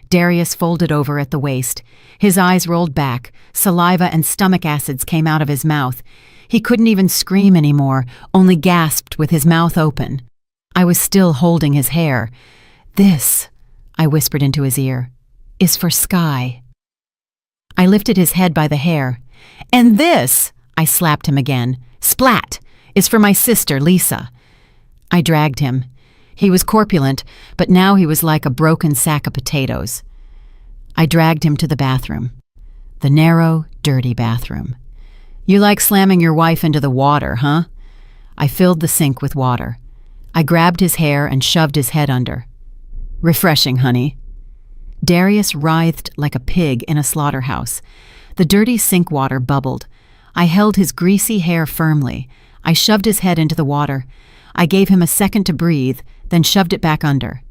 Darius folded over at the waist. His eyes rolled back. Saliva and stomach acids came out of his mouth. He couldn't even scream anymore, only gasped with his mouth open. I was still holding his hair. "This," I whispered into his ear, "is for Sky." I lifted his head by the hair. "And this," I slapped him again, "splat, is for my sister, Lisa." I dragged him. He was corpulent, but now he was like a broken sack of potatoes. I dragged him to the bathroom. The narrow, dirty bathroom. "You like slamming your wife into the water, huh?" I filled the sink with water. I grabbed his hair and shoved his head under. "Refreshing, honey." Darius writhed like a pig in a slaughterhouse. The dirty sink water bubbled. I held his greasy hair firmly. I shoved his head into the water. I gave him a second to breathe, then shoved it back under.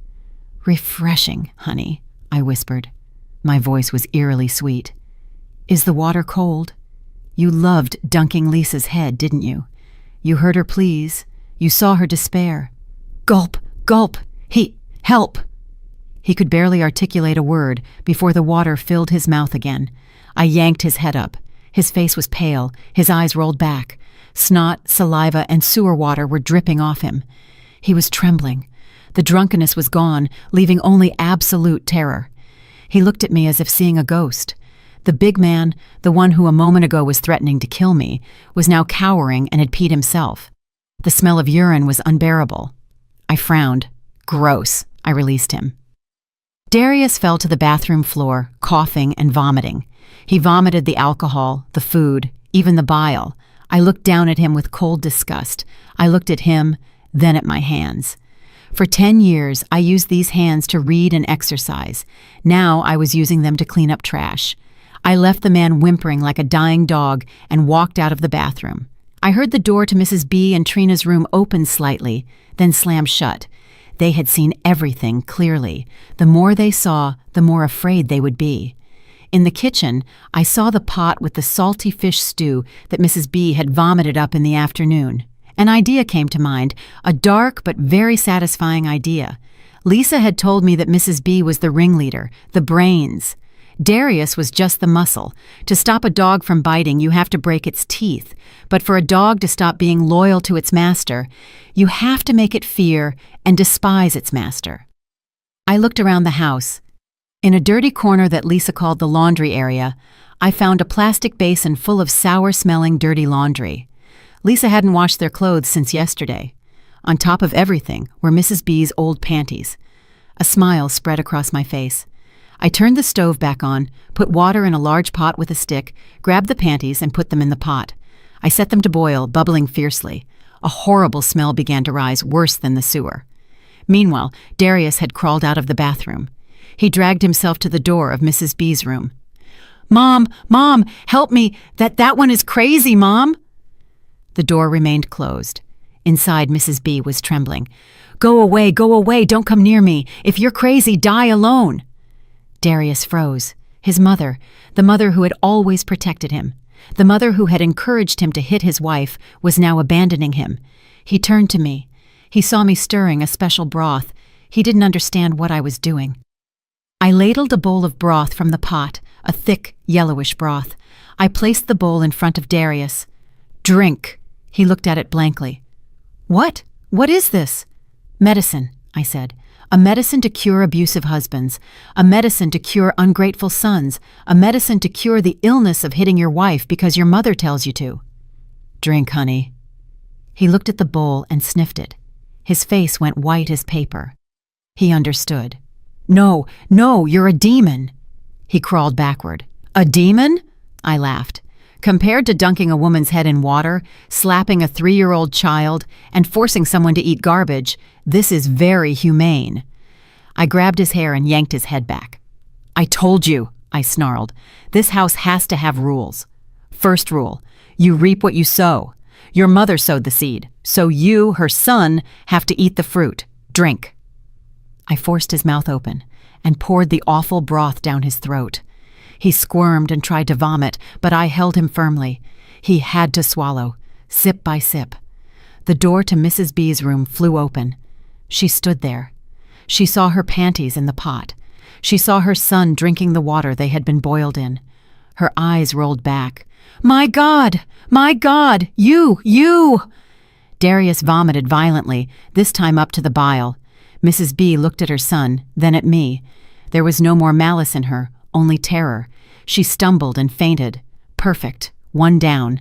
"Refreshing, honey," I whispered. My voice was eerily sweet. "Is the water cold? You loved dunking Lisa's head, didn't you? You heard her pleas. You saw her despair. Gulp, gulp. Help!" He could barely articulate a word before the water filled his mouth again. I yanked his head up. His face was pale, his eyes rolled back. Snot, saliva, and sewer water were dripping off him. He was trembling. The drunkenness was gone, leaving only absolute terror. He looked at me as if seeing a ghost. The big man, the one who a moment ago was threatening to kill me, was now cowering and had peed himself. The smell of urine was unbearable. I frowned. "Gross." I released him. Darius fell to the bathroom floor, coughing and vomiting. He vomited the alcohol, the food, even the bile. I looked down at him with cold disgust. I looked at him, then at my hands. For 10 years, I used these hands to read and exercise. Now I was using them to clean up trash. I left the man whimpering like a dying dog and walked out of the bathroom. I heard the door to Mrs. B and Trina's room open slightly, then slam shut. They had seen everything clearly. The more they saw, the more afraid they would be. In the kitchen, I saw the pot with the salty fish stew that Mrs. B had vomited up in the afternoon. An idea came to mind, a dark but very satisfying idea. Lisa had told me that Mrs. B was the ringleader, the brains. Darius was just the muscle. To stop a dog from biting, you have to break its teeth. But for a dog to stop being loyal to its master, you have to make it fear and despise its master. I looked around the house. In a dirty corner that Lisa called the laundry area, I found a plastic basin full of sour-smelling dirty laundry. Lisa hadn't washed their clothes since yesterday. On top of everything were Mrs. B's old panties. A smile spread across my face. I turned the stove back on, put water in a large pot with a stick, grabbed the panties and put them in the pot. I set them to boil, bubbling fiercely. A horrible smell began to rise, worse than the sewer. Meanwhile, Darius had crawled out of the bathroom. He dragged himself to the door of Mrs. B's room. Mom, help me! That one is crazy, Mom!" The door remained closed. Inside, Mrs. B was trembling. Go away, don't come near me. If you're crazy, die alone." Darius froze. His mother, the mother who had always protected him, the mother who had encouraged him to hit his wife, was now abandoning him. He turned to me. He saw me stirring a special broth. He didn't understand what I was doing. I ladled a bowl of broth from the pot, a thick, yellowish broth. I placed the bowl in front of Darius. "Drink." He looked at it blankly. "What? What is this?" "Medicine," I said. "A medicine to cure abusive husbands. A medicine to cure ungrateful sons. A medicine to cure the illness of hitting your wife because your mother tells you to." "Drink, honey." He looked at the bowl and sniffed it. His face went white as paper. He understood. No, you're a demon." He crawled backward. "A demon?" I laughed. Compared to dunking a woman's head in water, slapping a 3-year-old child, and forcing someone to eat garbage, this is very humane. I grabbed his hair and yanked his head back. "I told you," I snarled. "This house has to have rules. First rule, you reap what you sow. Your mother sowed the seed, so you, her son, have to eat the fruit. Drink." I forced his mouth open and poured the awful broth down his throat. He squirmed and tried to vomit, but I held him firmly. He had to swallow, sip by sip. The door to Mrs. B's room flew open. She stood there. She saw her panties in the pot. She saw her son drinking the water they had been boiled in. Her eyes rolled back. My God! You! Darius vomited violently, this time up to the bile. Mrs. B looked at her son, then at me. There was no more malice in her, only terror. She stumbled and fainted. Perfect. One down.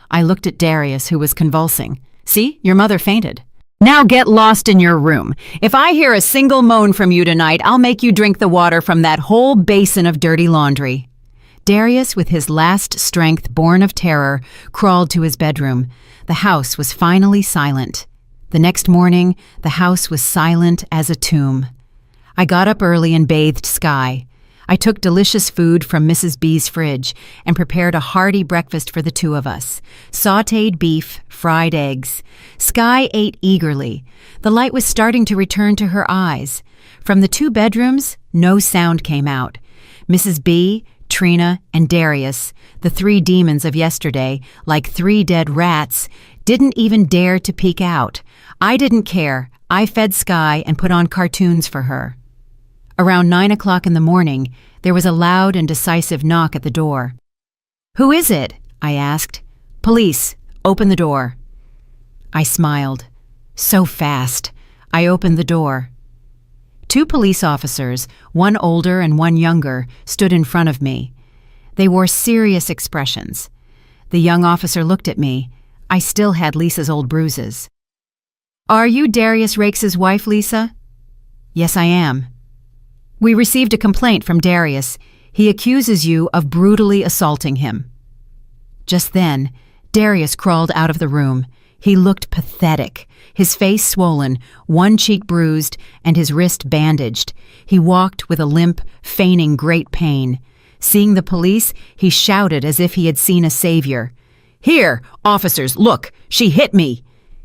I looked at Darius, who was convulsing. "See, your mother fainted. Now get lost in your room. If I hear a single moan from you tonight, I'll make you drink the water from that whole basin of dirty laundry." Darius, with his last strength born of terror, crawled to his bedroom. The house was finally silent. The next morning, the house was silent as a tomb. I got up early and bathed Sky. I took delicious food from Mrs. B's fridge and prepared a hearty breakfast for the two of us. Sautéed beef, fried eggs. Skye ate eagerly. The light was starting to return to her eyes. From the two bedrooms, no sound came out. Mrs. B, Trina, and Darius, the three demons of yesterday, like three dead rats, didn't even dare to peek out. I didn't care. I fed Skye and put on cartoons for her. Around 9 o'clock in the morning, there was a loud and decisive knock at the door. "Who is it?" I asked. "Police. Open the door." I smiled. So fast. I opened the door. Two police officers, one older and one younger, stood in front of me. They wore serious expressions. The young officer looked at me. I still had Lisa's old bruises. "Are you Darius Rakes' wife, Lisa?" "Yes, I am." "We received a complaint from Darius. He accuses you of brutally assaulting him." Just then, Darius crawled out of the room. He looked pathetic, his face swollen, one cheek bruised, and his wrist bandaged. He walked with a limp, feigning great pain. Seeing the police, he shouted as if he had seen a savior. "Here, officers, look! She hit me!"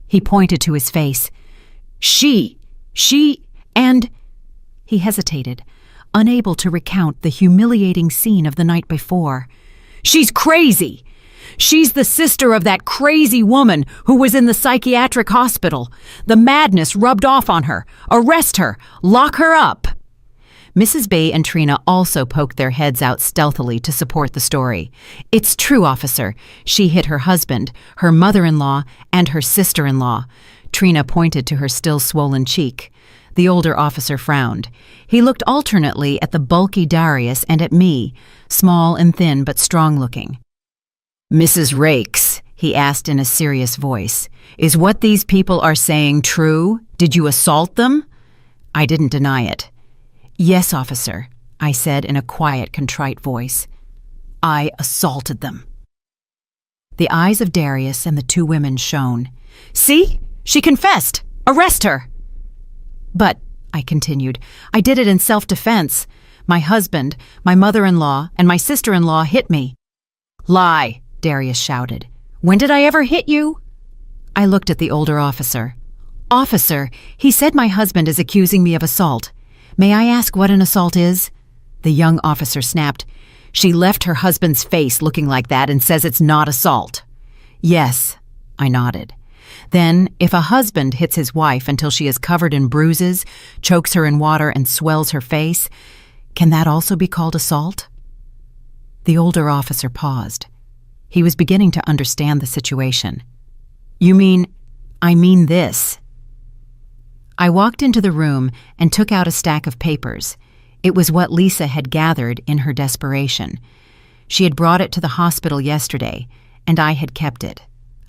He pointed to his face. She, and... He hesitated, unable to recount the humiliating scene of the night before. "She's crazy! She's the sister of that crazy woman who was in the psychiatric hospital. The madness rubbed off on her. Arrest her! Lock her up!" Mrs. B and Trina also poked their heads out stealthily to support the story. "It's true, officer. She hit her husband, her mother-in-law, and her sister-in-law." Trina pointed to her still swollen cheek. The older officer frowned. He looked alternately at the bulky Darius and at me, small and thin but strong-looking. "Mrs. Rakes," he asked in a serious voice, "is what these people are saying true? Did you assault them?" I didn't deny it. "Yes, officer," I said in a quiet, contrite voice. "I assaulted them." The eyes of Darius and the two women shone. "See? She confessed! Arrest her!" "But," I continued, "I did it in self-defense. My husband, my mother-in-law, and my sister-in-law hit me." "Lie!" Darius shouted. "When did I ever hit you?" I looked at the older officer. "Officer, he said my husband is accusing me of assault. May I ask what an assault is?" The young officer snapped. "She left her husband's face looking like that and says it's not assault." "Yes," I nodded. "Then, if a husband hits his wife until she is covered in bruises, chokes her in water, and swells her face, can that also be called assault?" The older officer paused. He was beginning to understand the situation. I mean this." I walked into the room and took out a stack of papers. It was what Lisa had gathered in her desperation. She had brought it to the hospital yesterday, and I had kept it.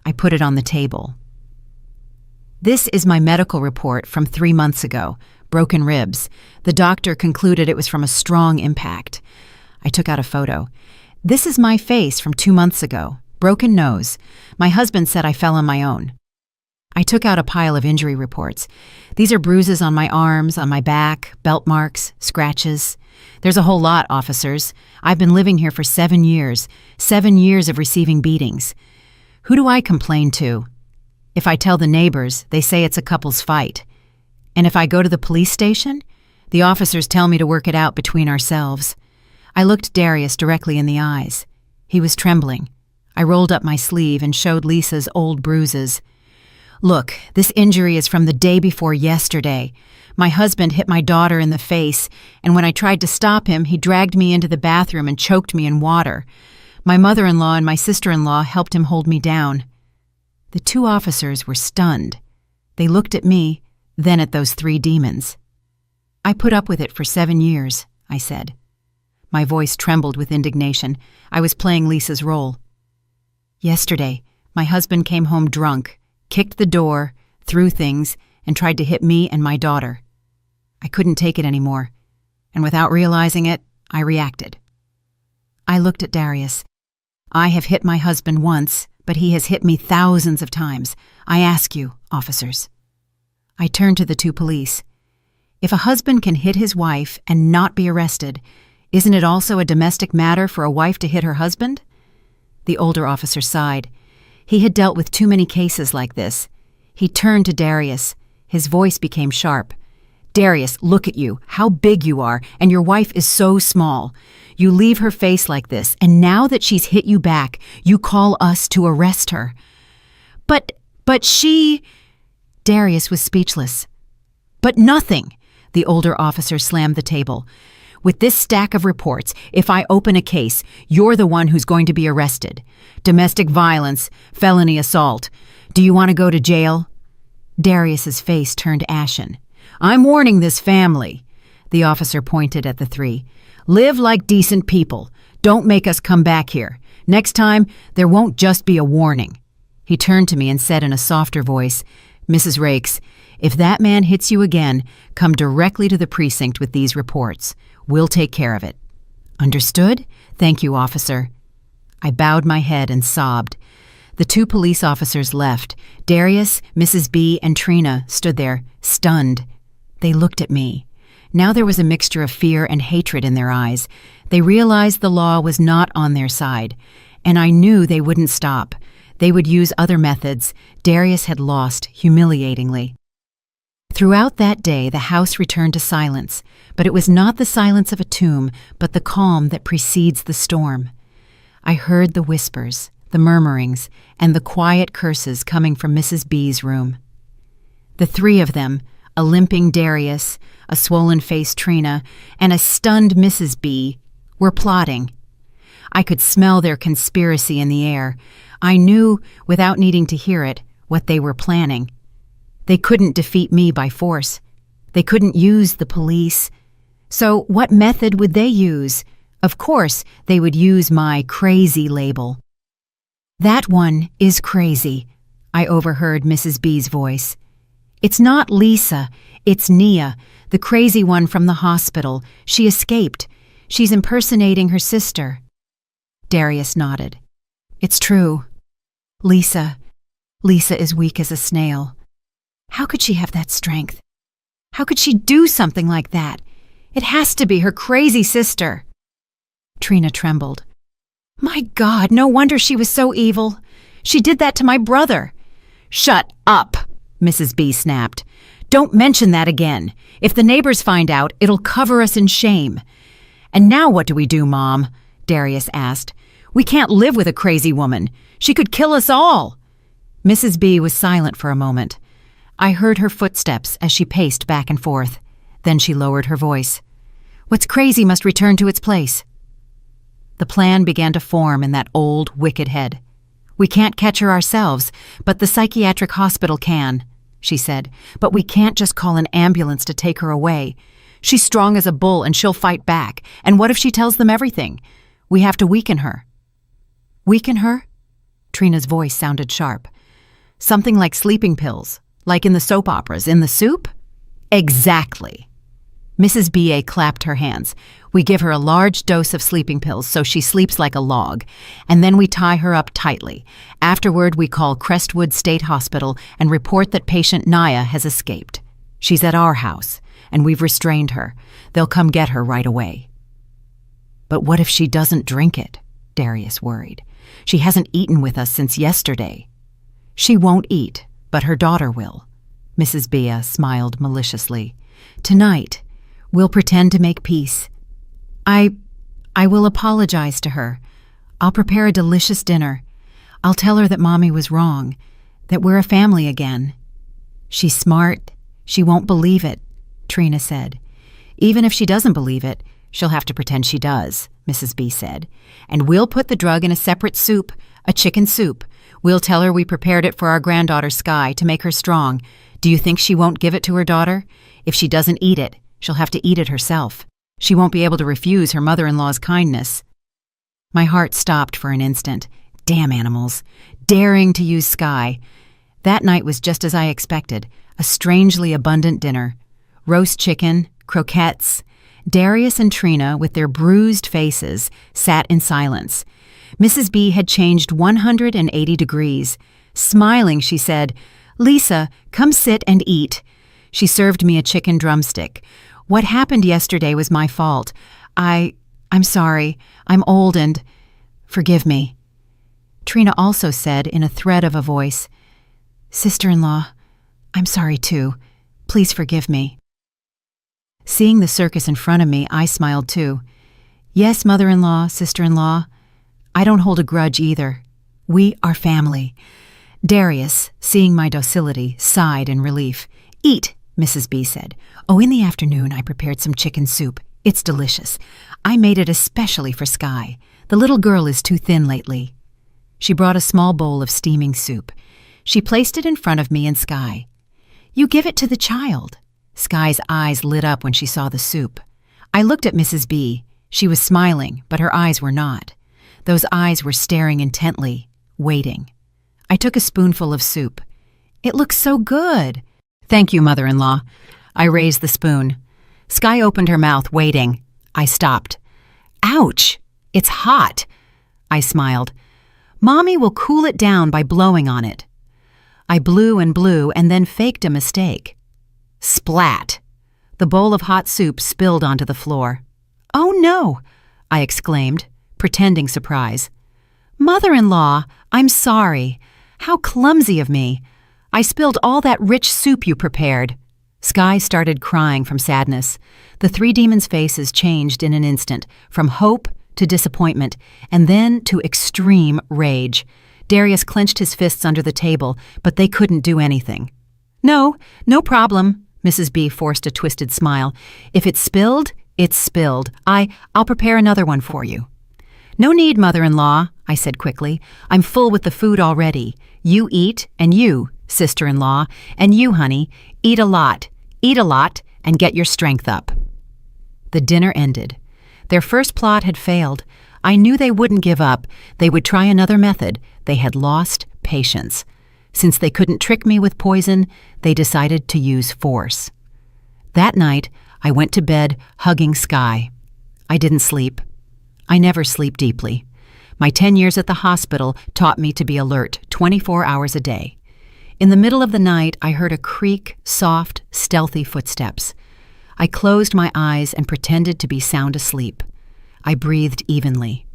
I put it on the table. "This is my medical report from 3 months ago. Broken ribs. The doctor concluded it was from a strong impact." I took out a photo. "This is my face from 2 months ago. Broken nose. My husband said I fell on my own." I took out a pile of injury reports. "These are bruises on my arms, on my back, belt marks, scratches. There's a whole lot, officers. I've been living here for 7 years. 7 years of receiving beatings. Who do I complain to? If I tell the neighbors, they say it's a couple's fight. And if I go to the police station, the officers tell me to work it out between ourselves." I looked Darius directly in the eyes. He was trembling. I rolled up my sleeve and showed Lisa's old bruises. "Look, this injury is from the day before yesterday. My husband hit my daughter in the face, and when I tried to stop him, he dragged me into the bathroom and choked me in water. My mother-in-law and my sister-in-law helped him hold me down." The two officers were stunned. They looked at me, then at those three demons. "I put up with it for 7 years," I said. My voice trembled with indignation. I was playing Lisa's role. "Yesterday, my husband came home drunk, kicked the door, threw things, and tried to hit me and my daughter. I couldn't take it anymore, and without realizing it, I reacted." I looked at Darius. "I have hit my husband once, but he has hit me thousands of times. I ask you, officers." I turned to the two police. "If a husband can hit his wife and not be arrested, Isn't it also a domestic matter for a wife to hit her husband? The older officer sighed. He had dealt with too many cases like this. He turned to Darius. His voice became sharp. Darius, look at you, how big you are, and your wife is so small. You leave her face like this, and now that she's hit you back, you call us to arrest her. But she... Darius was speechless. But nothing! The older officer slammed the table. With this stack of reports, if I open a case, you're the one who's going to be arrested. Domestic violence, felony assault. Do you want to go to jail? Darius's face turned ashen. I'm warning this family. The officer pointed at the three. Live like decent people. Don't make us come back here. Next time, there won't just be a warning. He turned to me and said in a softer voice, Mrs. Rakes, if that man hits you again, come directly to the precinct with these reports. We'll take care of it. Understood? Thank you, officer. I bowed my head and sobbed. The two police officers left. Darius, Mrs. B, and Trina stood there, stunned. They looked at me. Now there was a mixture of fear and hatred in their eyes. They realized the law was not on their side, and I knew they wouldn't stop. They would use other methods. Darius had lost humiliatingly. Throughout that day, the house returned to silence, but it was not the silence of a tomb, but the calm that precedes the storm. I heard the whispers, the murmurings, and the quiet curses coming from Mrs. B's room. The three of them, a limping Darius, a swollen-faced Trina, and a stunned Mrs. B, were plotting. I could smell their conspiracy in the air. I knew, without needing to hear it, what they were planning. They couldn't defeat me by force. They couldn't use the police. So what method would they use? Of course, they would use my crazy label. That one is crazy, I overheard Mrs. B's voice. It's not Lisa, it's Nia, the crazy one from the hospital. She escaped. She's impersonating her sister. Darius nodded. It's true. Lisa is weak as a snail. How could she have that strength? How could she do something like that? It has to be her crazy sister. Trina trembled. My God, no wonder she was so evil. She did that to my brother. Shut up, Mrs. B snapped. Don't mention that again. If the neighbors find out, it'll cover us in shame. And now what do we do, Mom? Darius asked. We can't live with a crazy woman. She could kill us all. Mrs. B was silent for a moment. I heard her footsteps as she paced back and forth. Then she lowered her voice. What's crazy must return to its place. The plan began to form in that old, wicked head. We can't catch her ourselves, but the psychiatric hospital can, she said. But we can't just call an ambulance to take her away. She's strong as a bull and she'll fight back. And what if she tells them everything? We have to weaken her. Weaken her? Trina's voice sounded sharp. Something like sleeping pills, like in the soap operas, in the soup? Exactly. Mrs. B.A. clapped her hands. We give her a large dose of sleeping pills so she sleeps like a log, and then we tie her up tightly. Afterward, we call Crestwood State Hospital and report that patient Naya has escaped. She's at our house, and we've restrained her. They'll come get her right away. But what if she doesn't drink it? Darius worried. She hasn't eaten with us since yesterday. She won't eat, but her daughter will. Mrs. Bea smiled maliciously. Tonight, we'll pretend to make peace. I will apologize to her. I'll prepare a delicious dinner. I'll tell her that Mommy was wrong, that we're a family again. She's smart. She won't believe it, Trina said. Even if she doesn't believe it, she'll have to pretend she does, Mrs. B said. And we'll put the drug in a separate soup, a chicken soup. We'll tell her we prepared it for our granddaughter Sky to make her strong. Do you think she won't give it to her daughter? If she doesn't eat it, she'll have to eat it herself. She won't be able to refuse her mother-in-law's kindness. My heart stopped for an instant. Damn animals. Daring to use Sky. That night was just as I expected. A strangely abundant dinner. Roast chicken, croquettes. Darius and Trina, with their bruised faces, sat in silence. Mrs. B had changed 180 degrees. Smiling, she said, Lisa, come sit and eat. She served me a chicken drumstick. What happened yesterday was my fault. I I'm sorry. I'm old and forgive me." Trina also said in a thread of a voice, "Sister-in-law, I'm sorry too. Please forgive me." Seeing the circus in front of me, I smiled too. "Yes, mother-in-law, sister-in-law. I don't hold a grudge either. We are family." Darius, seeing my docility, sighed in relief. "Eat," Mrs. B said. "Oh, in the afternoon I prepared some chicken soup. It's delicious. I made it especially for Skye. The little girl is too thin lately." She brought a small bowl of steaming soup. She placed it in front of me and Skye. "You give it to the child." Skye's eyes lit up when she saw the soup. I looked at Mrs. B. She was smiling, but her eyes were not. Those eyes were staring intently, waiting. I took a spoonful of soup. "It looks so good." "Thank you, mother-in-law." I raised the spoon. Skye opened her mouth, waiting. I stopped. "Ouch! It's hot." I smiled. "Mommy will cool it down by blowing on it." I blew and then faked a mistake. Splat! The bowl of hot soup spilled onto the floor. "Oh no!" I exclaimed, pretending surprise. "Mother-in-law, I'm sorry. How clumsy of me. I spilled all that rich soup you prepared." Skye started crying from sadness. The three demons' faces changed in an instant, from hope to disappointment, and then to extreme rage. Darius clenched his fists under the table, but they couldn't do anything. No problem," Mrs. B forced a twisted smile. "If it's spilled, it's spilled. I'll prepare another one for you." "No need, mother-in-law," I said quickly. "I'm full with the food already. You eat, and you, sister-in-law, and you, honey, eat a lot, and get your strength up." The dinner ended. Their first plot had failed. I knew they wouldn't give up. They would try another method. They had lost patience. Since they couldn't trick me with poison, they decided to use force. That night, I went to bed hugging Skye. I didn't sleep. I never sleep deeply. My 10 years at the hospital taught me to be alert 24 hours a day. In the middle of the night, I heard a creak, soft, stealthy footsteps. I closed my eyes and pretended to be sound asleep. I breathed evenly.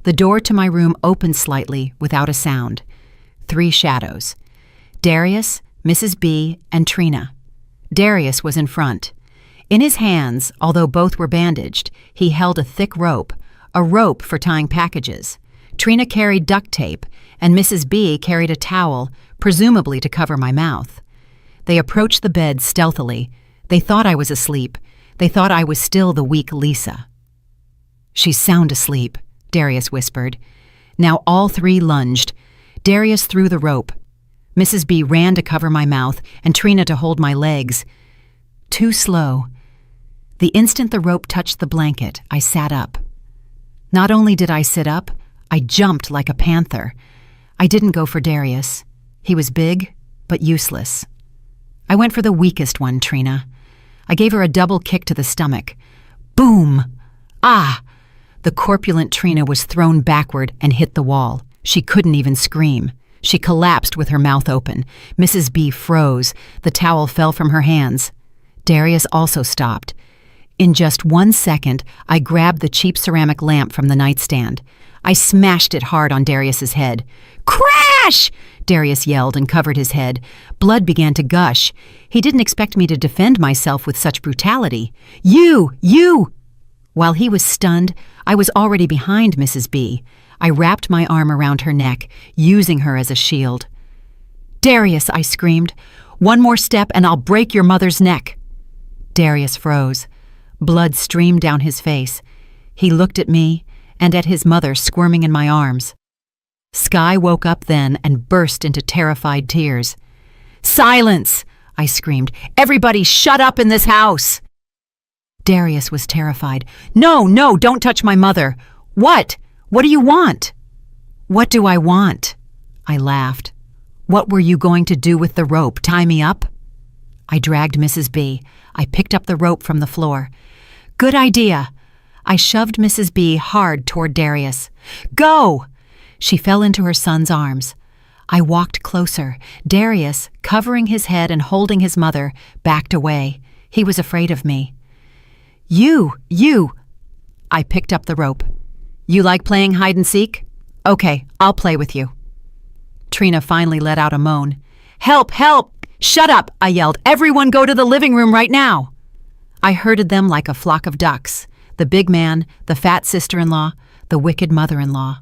The door to my room opened slightly without a sound. 3 shadows. Darius, Mrs. B, and Trina. Darius was in front. In his hands, although both were bandaged, he held a thick rope, a rope for tying packages. Trina carried duct tape, and Mrs. B carried a towel, presumably to cover my mouth. They approached the bed stealthily. They thought I was asleep. They thought I was still the weak Lisa. "She's sound asleep," Darius whispered. Now all 3 lunged. Darius threw the rope. Mrs. B ran to cover my mouth and Trina to hold my legs. Too slow. The instant the rope touched the blanket, I sat up. Not only did I sit up, I jumped like a panther. I didn't go for Darius. He was big, but useless. I went for the weakest one, Trina. I gave her a double kick to the stomach. Boom! Ah! The corpulent Trina was thrown backward and hit the wall. She couldn't even scream. She collapsed with her mouth open. Mrs. B froze. The towel fell from her hands. Darius also stopped. In just 1 second, I grabbed the cheap ceramic lamp from the nightstand. I smashed it hard on Darius's head. Crash! Darius yelled and covered his head. Blood began to gush. He didn't expect me to defend myself with such brutality. You! While he was stunned, I was already behind Mrs. B. I wrapped my arm around her neck, using her as a shield. Darius, I screamed. One more step and I'll break your mother's neck. Darius froze. Blood streamed down his face. He looked at me and at his mother squirming in my arms. Skye woke up then and burst into terrified tears. Silence! I screamed. Everybody shut up in this house! Darius was terrified. No, don't touch my mother. What? What do you want? What do I want? I laughed. What were you going to do with the rope? Tie me up? I dragged Mrs. B. I picked up the rope from the floor. Good idea. I shoved Mrs. B hard toward Darius. Go! She fell into her son's arms. I walked closer. Darius, covering his head and holding his mother, backed away. He was afraid of me. You! I picked up the rope. You like playing hide and seek? Okay, I'll play with you. Trina finally let out a moan. Help! Help! Shut up! I yelled. Everyone go to the living room right now! I herded them like a flock of ducks. The big man, the fat sister-in-law, the wicked mother-in-law.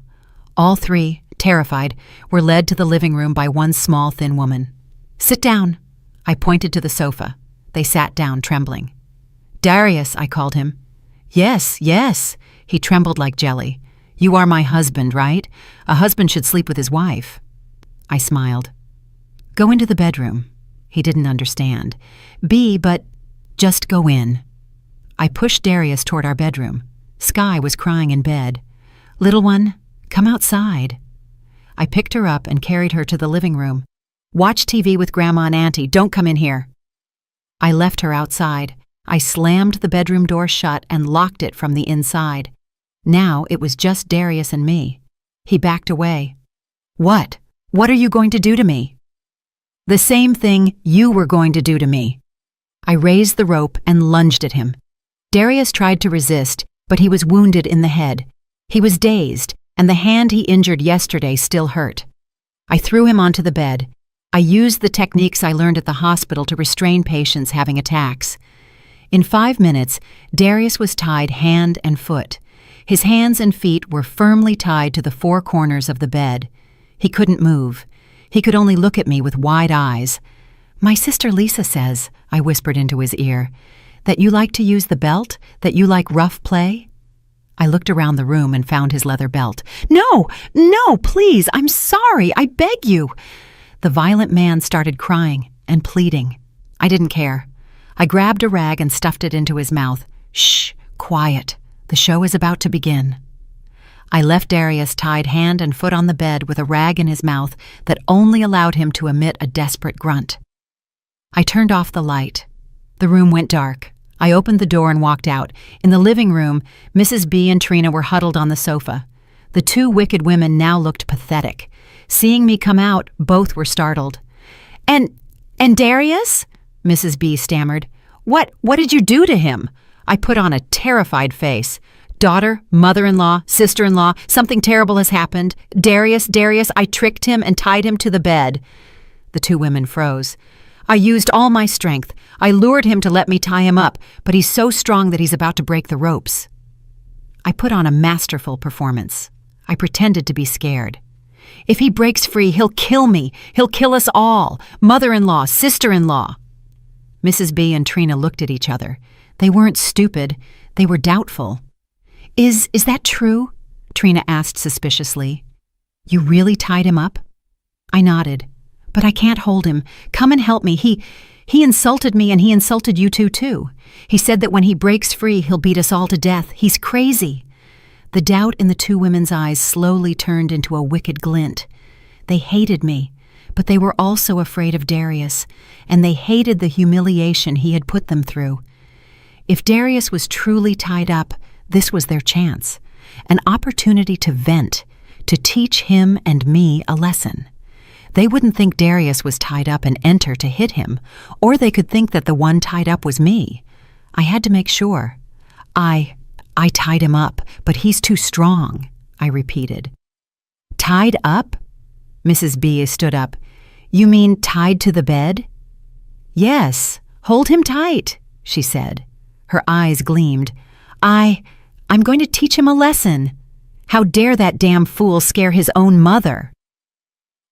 All three, terrified, were led to the living room by one small, thin woman. Sit down. I pointed to the sofa. They sat down, trembling. Darius, I called him. Yes, yes. He trembled like jelly. You are my husband, right? A husband should sleep with his wife. I smiled. Go into the bedroom. He didn't understand. But just go in. I pushed Darius toward our bedroom. Sky was crying in bed. Little one, come outside. I picked her up and carried her to the living room. Watch TV with Grandma and Auntie. Don't come in here. I left her outside. I slammed the bedroom door shut and locked it from the inside. Now it was just Darius and me. He backed away. What? What are you going to do to me? The same thing you were going to do to me. I raised the rope and lunged at him. Darius tried to resist, but he was wounded in the head. He was dazed, and the hand he injured yesterday still hurt. I threw him onto the bed. I used the techniques I learned at the hospital to restrain patients having attacks. In 5 minutes, Darius was tied hand and foot. His hands and feet were firmly tied to the 4 corners of the bed. He couldn't move. He could only look at me with wide eyes. My sister Lisa says, I whispered into his ear, that you like to use the belt, that you like rough play. I looked around the room and found his leather belt. No, please, I'm sorry, I beg you. The violent man started crying and pleading. I didn't care. I grabbed a rag and stuffed it into his mouth. Shh, quiet. The show is about to begin. I left Darius tied hand and foot on the bed with a rag in his mouth that only allowed him to emit a desperate grunt. I turned off the light. The room went dark. I opened the door and walked out. In the living room, Mrs. B and Trina were huddled on the sofa. The 2 wicked women now looked pathetic. Seeing me come out, both were startled. And Darius? Mrs. B stammered. What did you do to him? I put on a terrified face. Daughter, mother-in-law, sister-in-law, something terrible has happened. Darius, I tricked him and tied him to the bed. The 2 women froze. I used all my strength. I lured him to let me tie him up, but he's so strong that he's about to break the ropes. I put on a masterful performance. I pretended to be scared. If he breaks free, he'll kill me. He'll kill us all. Mother-in-law, sister-in-law. Mrs. B and Trina looked at each other. They weren't stupid. They were doubtful. Is that true? Trina asked suspiciously. You really tied him up? I nodded. But I can't hold him. Come and help me. He insulted me and he insulted you two too. He said that when he breaks free, he'll beat us all to death. He's crazy. The doubt in the 2 women's eyes slowly turned into a wicked glint. They hated me, but they were also afraid of Darius, and they hated the humiliation he had put them through. If Darius was truly tied up, this was their chance, an opportunity to vent, to teach him and me a lesson. They wouldn't think Darius was tied up and enter to hit him, or they could think that the one tied up was me. I had to make sure. I tied him up, but he's too strong, I repeated. Tied up? Mrs. B stood up. You mean tied to the bed? Yes, hold him tight, she said. Her eyes gleamed. I'm going to teach him a lesson. How dare that damn fool scare his own mother?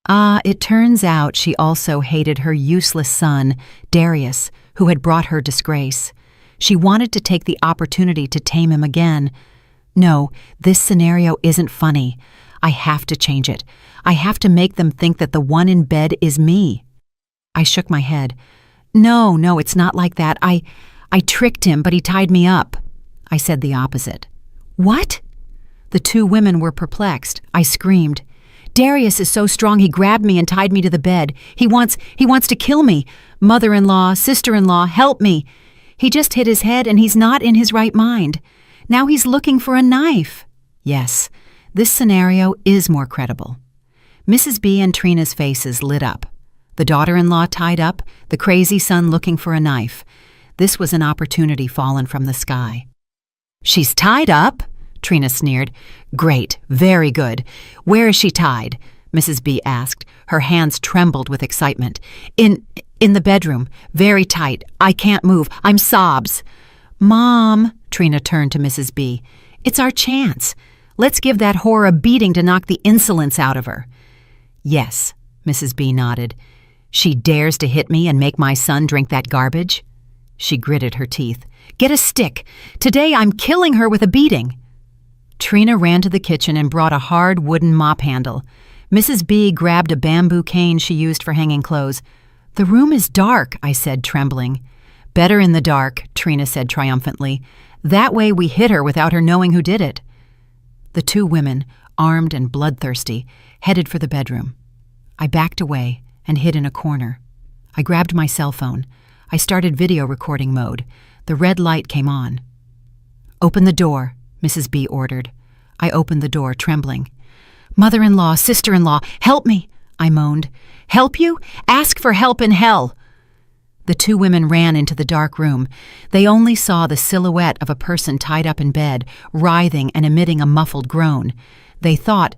It turns out she also hated her useless son, Darius, who had brought her disgrace. She wanted to take the opportunity to tame him again. No, this scenario isn't funny. I have to change it. I have to make them think that the one in bed is me. I shook my head. No, it's not like that. I tricked him, but he tied me up. I said the opposite. What? The 2 women were perplexed. I screamed. Darius is so strong he grabbed me and tied me to the bed. He wants to kill me. Mother-in-law, sister-in-law, help me. He just hit his head and he's not in his right mind. Now he's looking for a knife. Yes, this scenario is more credible. Mrs. B and Trina's faces lit up. The daughter-in-law tied up, the crazy son looking for a knife. This was an opportunity fallen from the sky. "She's tied up?" Trina sneered. "Great, very good. Where is she tied?" Mrs. B asked. Her hands trembled with excitement. In the bedroom. Very tight. I can't move. I'm sobs." "Mom," Trina turned to Mrs. B, "it's our chance. Let's give that whore a beating to knock the insolence out of her." "Yes," Mrs. B nodded. "She dares to hit me and make my son drink that garbage?" She gritted her teeth. "Get a stick. Today I'm killing her with a beating." Trina ran to the kitchen and brought a hard wooden mop handle. Mrs. B grabbed a bamboo cane she used for hanging clothes. "The room is dark," I said, trembling. "Better in the dark," Trina said triumphantly. "That way we hit her without her knowing who did it." The two women, armed and bloodthirsty, headed for the bedroom. I backed away and hid in a corner. I grabbed my cell phone. I started video recording mode. The red light came on. "Open the door," Mrs. B ordered. I opened the door, trembling. "Mother-in-law, sister-in-law, help me," I moaned. "Help you? Ask for help in hell." The two women ran into the dark room. They only saw the silhouette of a person tied up in bed, writhing and emitting a muffled groan. They thought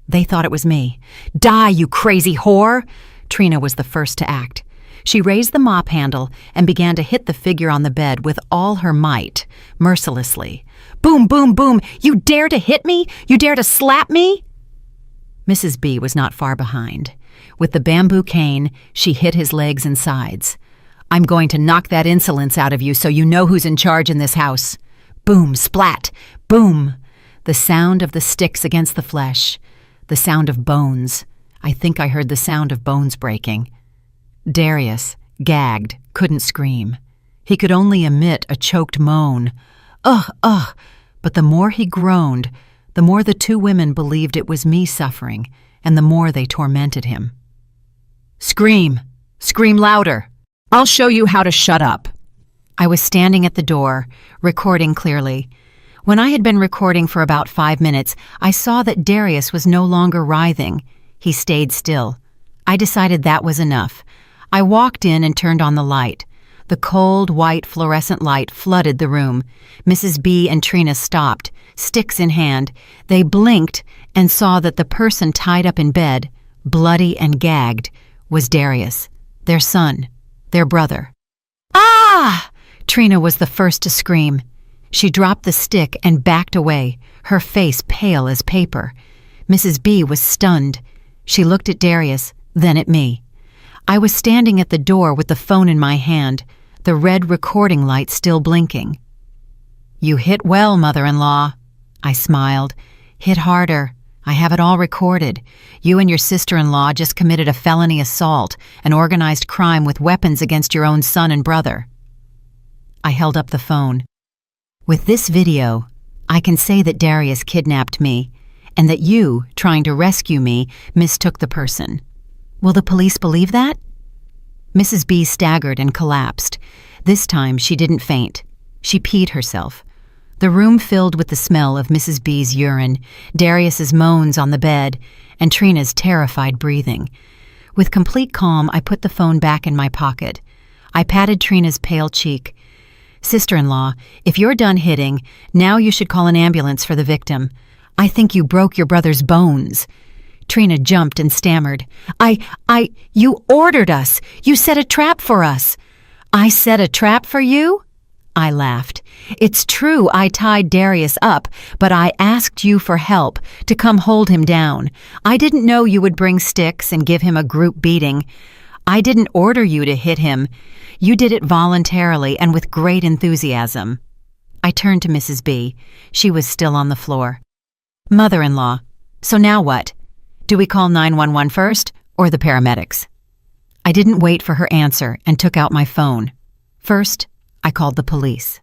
it was me. "Die, you crazy whore!" Trina was the first to act. She raised the mop handle and began to hit the figure on the bed with all her might, mercilessly. "Boom, boom, boom! You dare to hit me? You dare to slap me?" Mrs. B was not far behind. With the bamboo cane, she hit his legs and sides. "I'm going to knock that insolence out of you so you know who's in charge in this house." Boom, splat, boom. The sound of the sticks against the flesh. The sound of bones. I think I heard the sound of bones breaking. Darius, gagged, couldn't scream. He could only emit a choked moan. Ugh, ugh. But the more he groaned, the more the two women believed it was me suffering, and the more they tormented him. "Scream! Scream louder! I'll show you how to shut up." I was standing at the door, recording clearly. When I had been recording for about 5 minutes, I saw that Darius was no longer writhing. He stayed still. I decided that was enough. I walked in and turned on the light. The cold, white fluorescent light flooded the room. Mrs. B and Trina stopped, sticks in hand. They blinked and saw that the person tied up in bed, bloody and gagged, was Darius, their son, their brother. "Ah!" Trina was the first to scream. She dropped the stick and backed away, her face pale as paper. Mrs. B was stunned. She looked at Darius, then at me. I was standing at the door with the phone in my hand, the red recording light still blinking. "You hit well, mother-in-law." I smiled. "Hit harder. I have it all recorded. You and your sister-in-law just committed a felony assault, an organized crime with weapons against your own son and brother." I held up the phone. "With this video, I can say that Darius kidnapped me, and that you, trying to rescue me, mistook the person. Will the police believe that?" Mrs. B staggered and collapsed. This time she didn't faint. She peed herself. The room filled with the smell of Mrs. B's urine, Darius's moans on the bed, and Trina's terrified breathing. With complete calm, I put the phone back in my pocket. I patted Trina's pale cheek. "Sister-in-law, if you're done hitting, now you should call an ambulance for the victim. I think you broke your brother's bones." Trina jumped and stammered. You ordered us. You set a trap for us." "I set a trap for you?" I laughed. "It's true I tied Darius up, but I asked you for help, to come hold him down. I didn't know you would bring sticks and give him a group beating. I didn't order you to hit him. You did it voluntarily and with great enthusiasm." I turned to Mrs. B. She was still on the floor. "Mother-in-law, so now what? Do we call 911 first, or the paramedics?" I didn't wait for her answer and took out my phone. First, I called the police.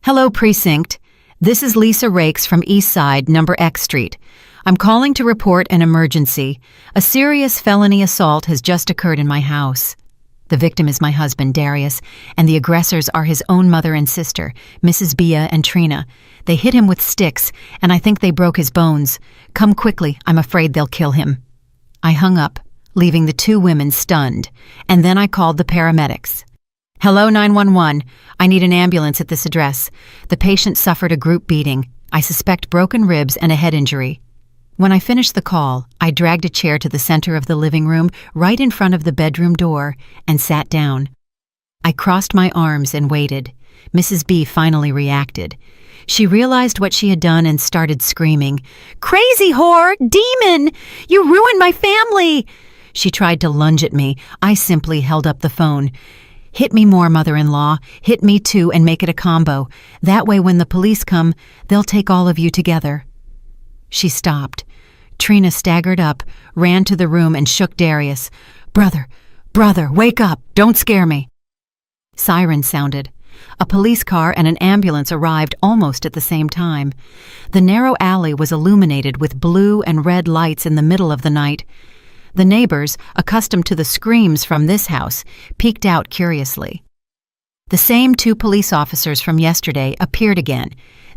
"Hello, Precinct. This is Lisa Rakes from East Side, number X Street. I'm calling to report an emergency. A serious felony assault has just occurred in my house. The victim is my husband, Darius, and the aggressors are his own mother and sister, Mrs. Bia and Trina. They hit him with sticks, and I think they broke his bones. Come quickly, I'm afraid they'll kill him." I hung up, leaving the two women stunned, and then I called the paramedics. Hello, 911. I need an ambulance at this address. The patient suffered a group beating. I suspect broken ribs and a head injury. When I finished the call, I dragged a chair to the center of the living room, right in front of the bedroom door, and sat down. I crossed my arms and waited. Mrs. B finally reacted. She realized what she had done and started screaming, "Crazy whore! Demon! You ruined my family!" She tried to lunge at me. I simply held up the phone. "Hit me more, mother-in-law. Hit me too and make it a combo. That way when the police come, they'll take all of you together." She stopped. Trina staggered up, ran to the room and shook Darius. Brother, wake up. Don't scare me." Sirens sounded. A police car and an ambulance arrived almost at the same time. The narrow alley was illuminated with blue and red lights in the middle of the night. The neighbors, accustomed to the screams from this house, peeked out curiously. The same 2 police officers from yesterday appeared again,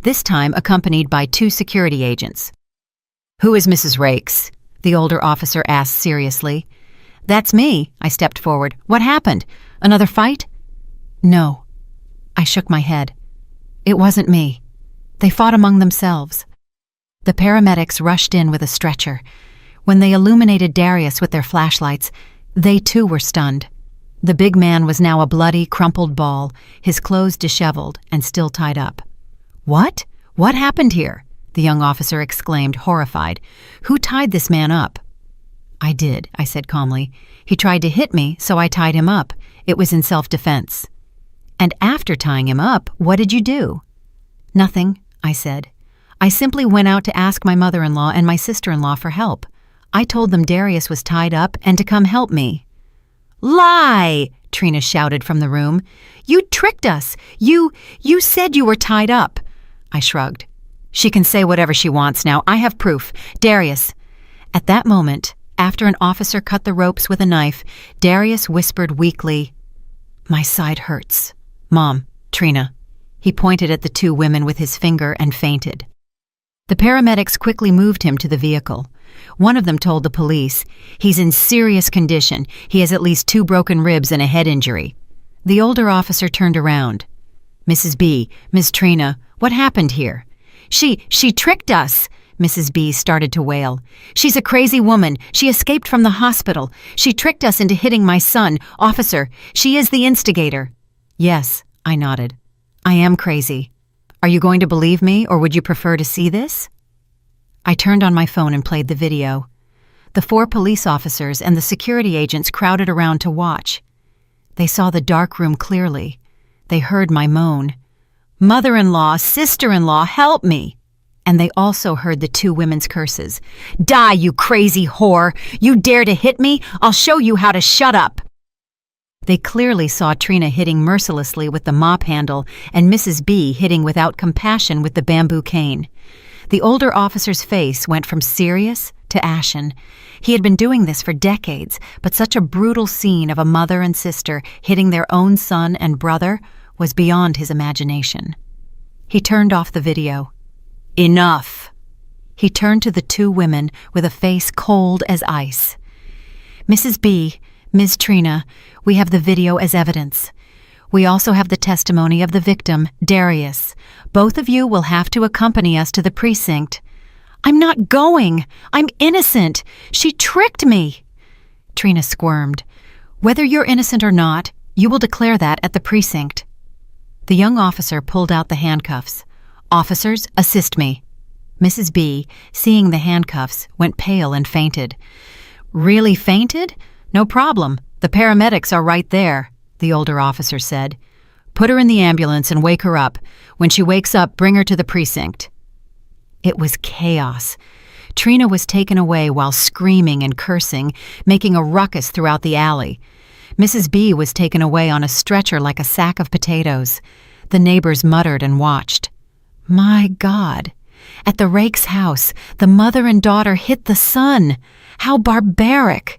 this time accompanied by 2 security agents. "Who is Mrs. Rakes?" the older officer asked seriously. "That's me," I stepped forward. "What happened? Another fight?" "No." I shook my head. "It wasn't me. They fought among themselves." The paramedics rushed in with a stretcher. When they illuminated Darius with their flashlights, they too were stunned. The big man was now a bloody, crumpled ball, his clothes disheveled and still tied up. "What? What happened here?" the young officer exclaimed, horrified. "Who tied this man up?" "I did," I said calmly. "He tried to hit me, so I tied him up. It was in self-defense." "And after tying him up, what did you do?" "Nothing," I said. "I simply went out to ask my mother-in-law and my sister-in-law for help. I told them Darius was tied up and to come help me." "Lie!" Trina shouted from the room. "You tricked us. You said you were tied up." I shrugged. "She can say whatever she wants now. I have proof. Darius." At that moment, after an officer cut the ropes with a knife, Darius whispered weakly, "My side hurts. Mom, Trina." He pointed at the 2 women with his finger and fainted. The paramedics quickly moved him to the vehicle. One of them told the police, "He's in serious condition. He has at least 2 broken ribs and a head injury." The older officer turned around. "Mrs. B, Miss Trina, what happened here?" She tricked us," Mrs. B started to wail. "She's a crazy woman. She escaped from the hospital. She tricked us into hitting my son. Officer, she is the instigator." "Yes," I nodded. "I am crazy. Are you going to believe me, or would you prefer to see this?" I turned on my phone and played the video. The 4 police officers and the security agents crowded around to watch. They saw the dark room clearly. They heard my moan. "Mother-in-law, sister-in-law, help me!" And they also heard the 2 women's curses. "Die, you crazy whore! You dare to hit me? I'll show you how to shut up!" They clearly saw Trina hitting mercilessly with the mop handle and Mrs. B hitting without compassion with the bamboo cane. The older officer's face went from serious to ashen. He had been doing this for decades, but such a brutal scene of a mother and sister hitting their own son and brother was beyond his imagination. He turned off the video. "Enough!" He turned to the 2 women with a face cold as ice. "Mrs. B, Ms. Trina, we have the video as evidence. We also have the testimony of the victim, Darius. Both of you will have to accompany us to the precinct." "I'm not going! I'm innocent! She tricked me!" Trina squirmed. "Whether you're innocent or not, you will declare that at the precinct." The young officer pulled out the handcuffs. "Officers, assist me." Mrs. B, seeing the handcuffs, went pale and fainted. "Really fainted? No problem. The paramedics are right there," the older officer said. "Put her in the ambulance and wake her up. When she wakes up, bring her to the precinct." It was chaos. Trina was taken away while screaming and cursing, making a ruckus throughout the alley. Mrs. B was taken away on a stretcher like a sack of potatoes. The neighbors muttered and watched. My God! At the Rake's house, the mother and daughter hit the son. How barbaric!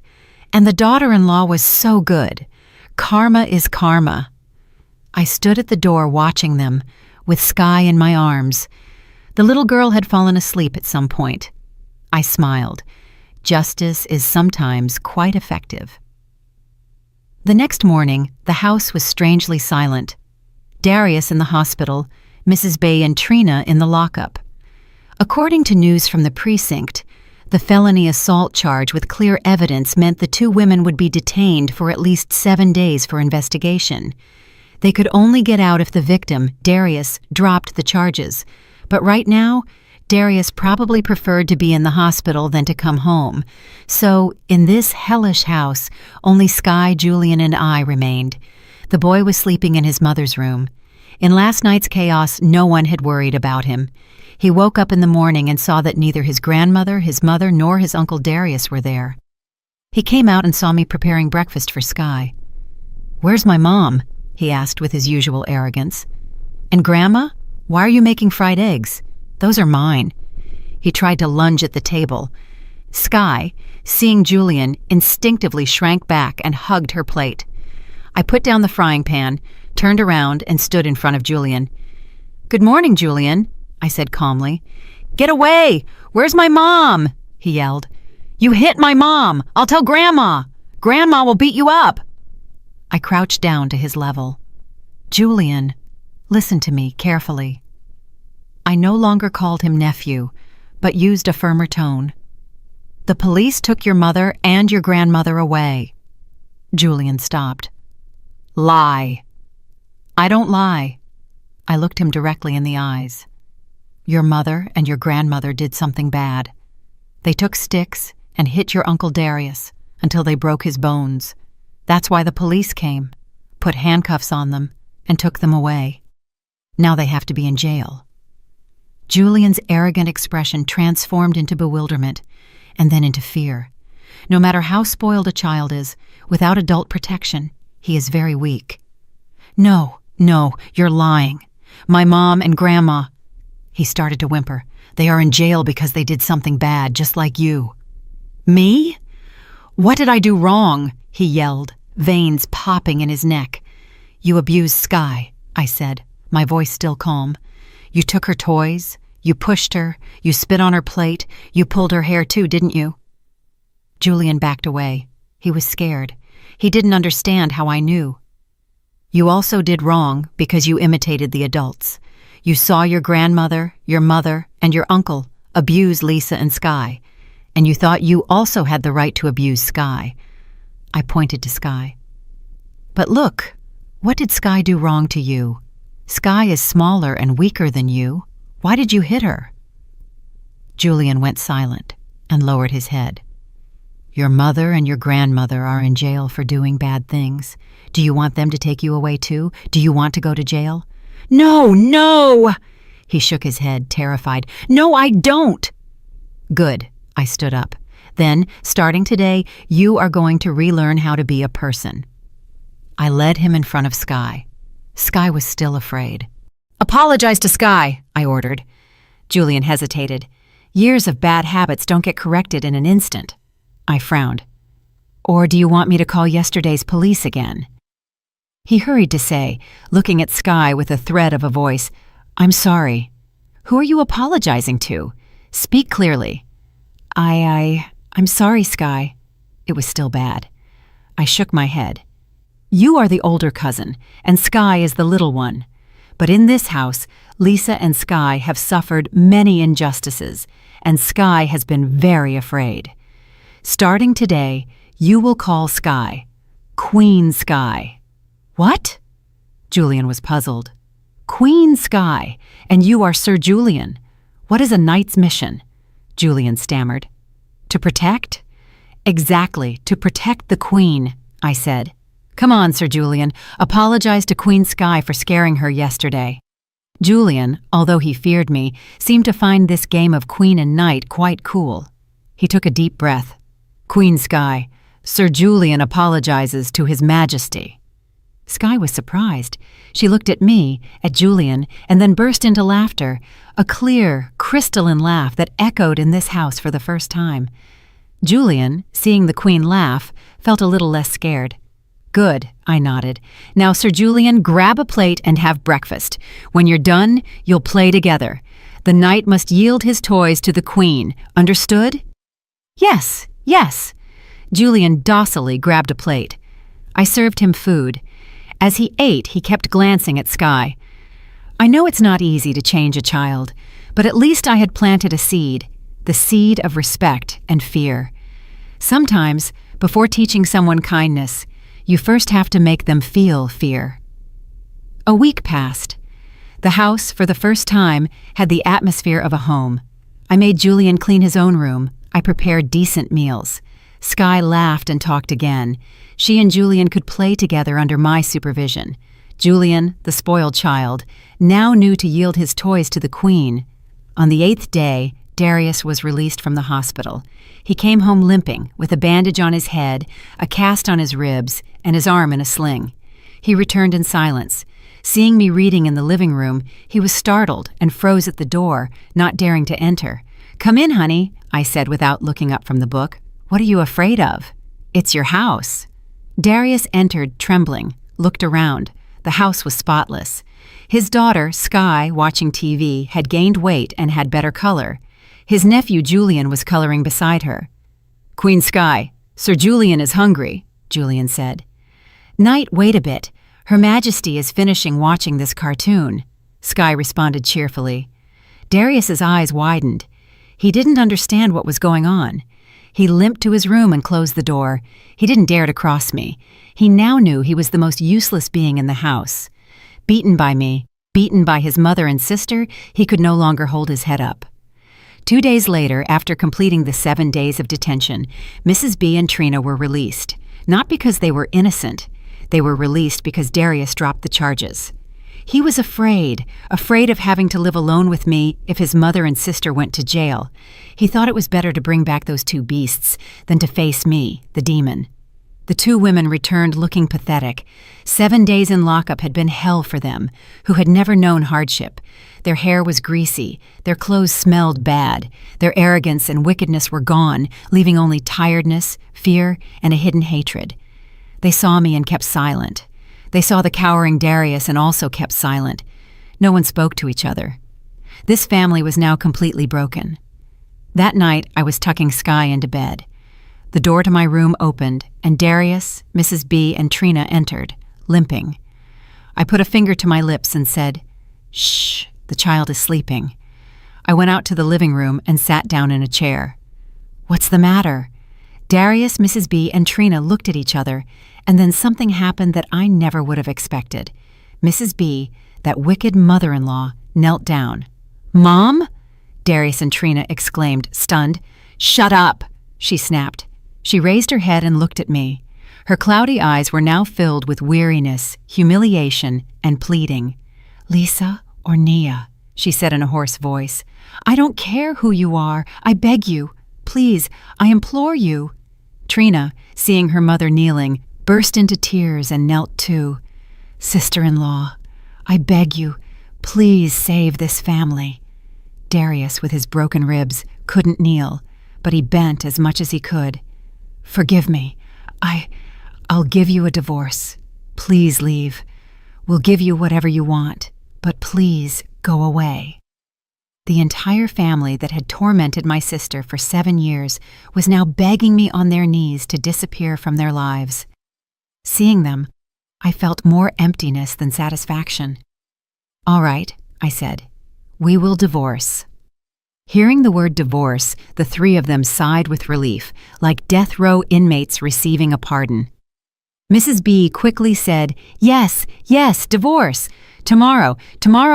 And the daughter-in-law was so good. Karma is karma. I stood at the door watching them, with Sky in my arms. The little girl had fallen asleep at some point. I smiled. Justice is sometimes quite effective. The next morning, the house was strangely silent. Darius in the hospital, Mrs. Bay and Trina in the lockup. According to news from the precinct, the felony assault charge with clear evidence meant the two women would be detained for at least 7 days for investigation. They could only get out if the victim, Darius, dropped the charges. But right now, Darius probably preferred to be in the hospital than to come home. So, in this hellish house, only Sky, Julian, and I remained. The boy was sleeping in his mother's room. In last night's chaos, no one had worried about him. He woke up in the morning and saw that neither his grandmother, his mother, nor his Uncle Darius were there. He came out and saw me preparing breakfast for Sky. "Where's my mom?" he asked with his usual arrogance. "And Grandma? Why are you making fried eggs? Those are mine." He tried to lunge at the table. Sky, seeing Julian, instinctively shrank back and hugged her plate. I put down the frying pan, turned around, and stood in front of Julian. "Good morning, Julian," I said calmly. "Get away! Where's my mom?" he yelled. "You hit my mom! I'll tell Grandma! Grandma will beat you up!" I crouched down to his level. "Julian, listen to me carefully." I no longer called him nephew, but used a firmer tone. "The police took your mother and your grandmother away." Julian stopped. "Lie." "I don't lie." I looked him directly in the eyes. "Your mother and your grandmother did something bad. They took sticks and hit your Uncle Darius until they broke his bones. That's why the police came, put handcuffs on them, and took them away. Now they have to be in jail." Julian's arrogant expression transformed into bewilderment, and then into fear. No matter how spoiled a child is, without adult protection, he is very weak. No, you're lying. My mom and Grandma—" He started to whimper. "They are in jail because they did something bad, just like you." "Me? What did I do wrong?" he yelled, veins popping in his neck. "You abused Sky," I said, my voice still calm. "You took her toys, you pushed her, you spit on her plate, you pulled her hair too, didn't you?" Julian backed away. He was scared. He didn't understand how I knew. "You also did wrong because you imitated the adults. You saw your grandmother, your mother, and your uncle abuse Lisa and Sky, and you thought you also had the right to abuse Sky." I pointed to Sky. "But look, what did Sky do wrong to you? Sky is smaller and weaker than you. Why did you hit her?" Julian went silent and lowered his head. "Your mother and your grandmother are in jail for doing bad things. Do you want them to take you away too? Do you want to go to jail?" No! He shook his head, terrified. "No, I don't!" "Good," I stood up. "Then, starting today, you are going to relearn how to be a person." I led him in front of Sky. Sky was still afraid. "Apologize to Sky," I ordered. Julian hesitated. Years of bad habits don't get corrected in an instant. I frowned. "Or do you want me to call yesterday's police again?" He hurried to say, looking at Sky with a thread of a voice, "I'm sorry. Who are you apologizing to? Speak clearly." I'm sorry, Sky." It was still bad. I shook my head. "You are the older cousin, and Sky is the little one. But in this house, Lisa and Sky have suffered many injustices, and Sky has been very afraid. Starting today, you will call Sky Queen Sky." "What?" Julian was puzzled. "Queen Sky, and you are Sir Julian. What is a knight's mission?" Julian stammered. "To protect?" "Exactly, to protect the Queen," I said. "Come on, Sir Julian, apologize to Queen Sky for scaring her yesterday." Julian, although he feared me, seemed to find this game of Queen and Knight quite cool. He took a deep breath. "Queen Sky, Sir Julian apologizes to His Majesty." Sky was surprised. She looked at me, at Julian, and then burst into laughter, a clear, crystalline laugh that echoed in this house for the first time. Julian, seeing the Queen laugh, felt a little less scared. "Good," I nodded. "Now, Sir Julian, grab a plate and have breakfast. When you're done, you'll play together. The knight must yield his toys to the Queen. Understood?" Yes. Julian docilely grabbed a plate. I served him food. As he ate, he kept glancing at Sky. I know it's not easy to change a child, but at least I had planted a seed, the seed of respect and fear. Sometimes, before teaching someone kindness, you first have to make them feel fear. A week passed. The house, for the first time, had the atmosphere of a home. I made Julian clean his own room. I prepared decent meals. Sky laughed and talked again. She and Julian could play together under my supervision. Julian, the spoiled child, now knew to yield his toys to the queen. On the 8th day, Darius was released from the hospital. He came home limping, with a bandage on his head, a cast on his ribs, and his arm in a sling. He returned in silence. Seeing me reading in the living room, he was startled and froze at the door, not daring to enter. "Come in, honey," I said without looking up from the book. "What are you afraid of? It's your house." Darius entered, trembling, looked around. The house was spotless. His daughter, Sky, watching TV, had gained weight and had better color. His nephew, Julian, was coloring beside her. "Queen Sky, Sir Julian is hungry," Julian said. "Knight, wait a bit. Her Majesty is finishing watching this cartoon," Sky responded cheerfully. Darius's eyes widened. He didn't understand what was going on. He limped to his room and closed the door. He didn't dare to cross me. He now knew he was the most useless being in the house. Beaten by me, beaten by his mother and sister, he could no longer hold his head up. 2 days later, after completing the 7 days of detention, Mrs. B and Trina were released. Not because they were innocent. They were released because Darius dropped the charges. He was afraid of having to live alone with me if his mother and sister went to jail. He thought it was better to bring back those 2 beasts than to face me, the demon. The 2 women returned looking pathetic. 7 days in lockup had been hell for them, who had never known hardship. Their hair was greasy, their clothes smelled bad, their arrogance and wickedness were gone, leaving only tiredness, fear, and a hidden hatred. They saw me and kept silent. They saw the cowering Darius and also kept silent. No one spoke to each other. This family was now completely broken. That night, I was tucking Sky into bed. The door to my room opened, and Darius, Mrs. B, and Trina entered, limping. I put a finger to my lips and said, "Shh, the child is sleeping." I went out to the living room and sat down in a chair. "What's the matter?" Darius, Mrs. B, and Trina looked at each other, and then something happened that I never would have expected. Mrs. B, that wicked mother-in-law, knelt down. "Mom?" Darius and Trina exclaimed, stunned. "Shut up!" she snapped. She raised her head and looked at me. Her cloudy eyes were now filled with weariness, humiliation, and pleading. "Lisa or Nia," she said in a hoarse voice. "I don't care who you are. I beg you. Please, I implore you." Trina, seeing her mother kneeling, burst into tears and knelt too. "Sister-in-law, I beg you, please save this family." Darius, with his broken ribs, couldn't kneel, but he bent as much as he could. "Forgive me. I'll give you a divorce. Please leave. We'll give you whatever you want, but please go away." The entire family that had tormented my sister for 7 years was now begging me on their knees to disappear from their lives. Seeing them, I felt more emptiness than satisfaction. "All right," I said, "we will divorce." Hearing the word divorce, the 3 of them sighed with relief, like death row inmates receiving a pardon. Mrs. B quickly said, Yes, divorce. Tomorrow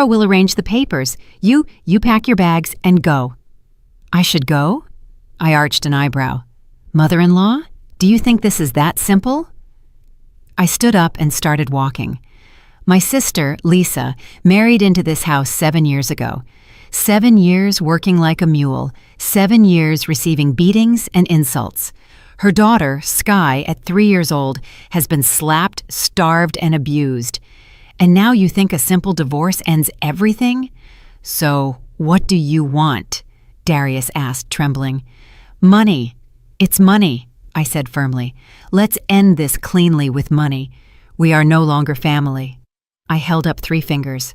we'll arrange the papers. You pack your bags and go." "I should go?" I arched an eyebrow. "Mother-in-law, do you think this is that simple?" I stood up and started walking. My sister, Lisa, married into this house 7 years ago. 7 years working like a mule, 7 years receiving beatings and insults. Her daughter, Sky, at 3 years old, has been slapped, starved, and abused. And now you think a simple divorce ends everything? "So, what do you want?" Darius asked, trembling. "Money. It's money," I said firmly. "Let's end this cleanly with money. We are no longer family." I held up 3 fingers.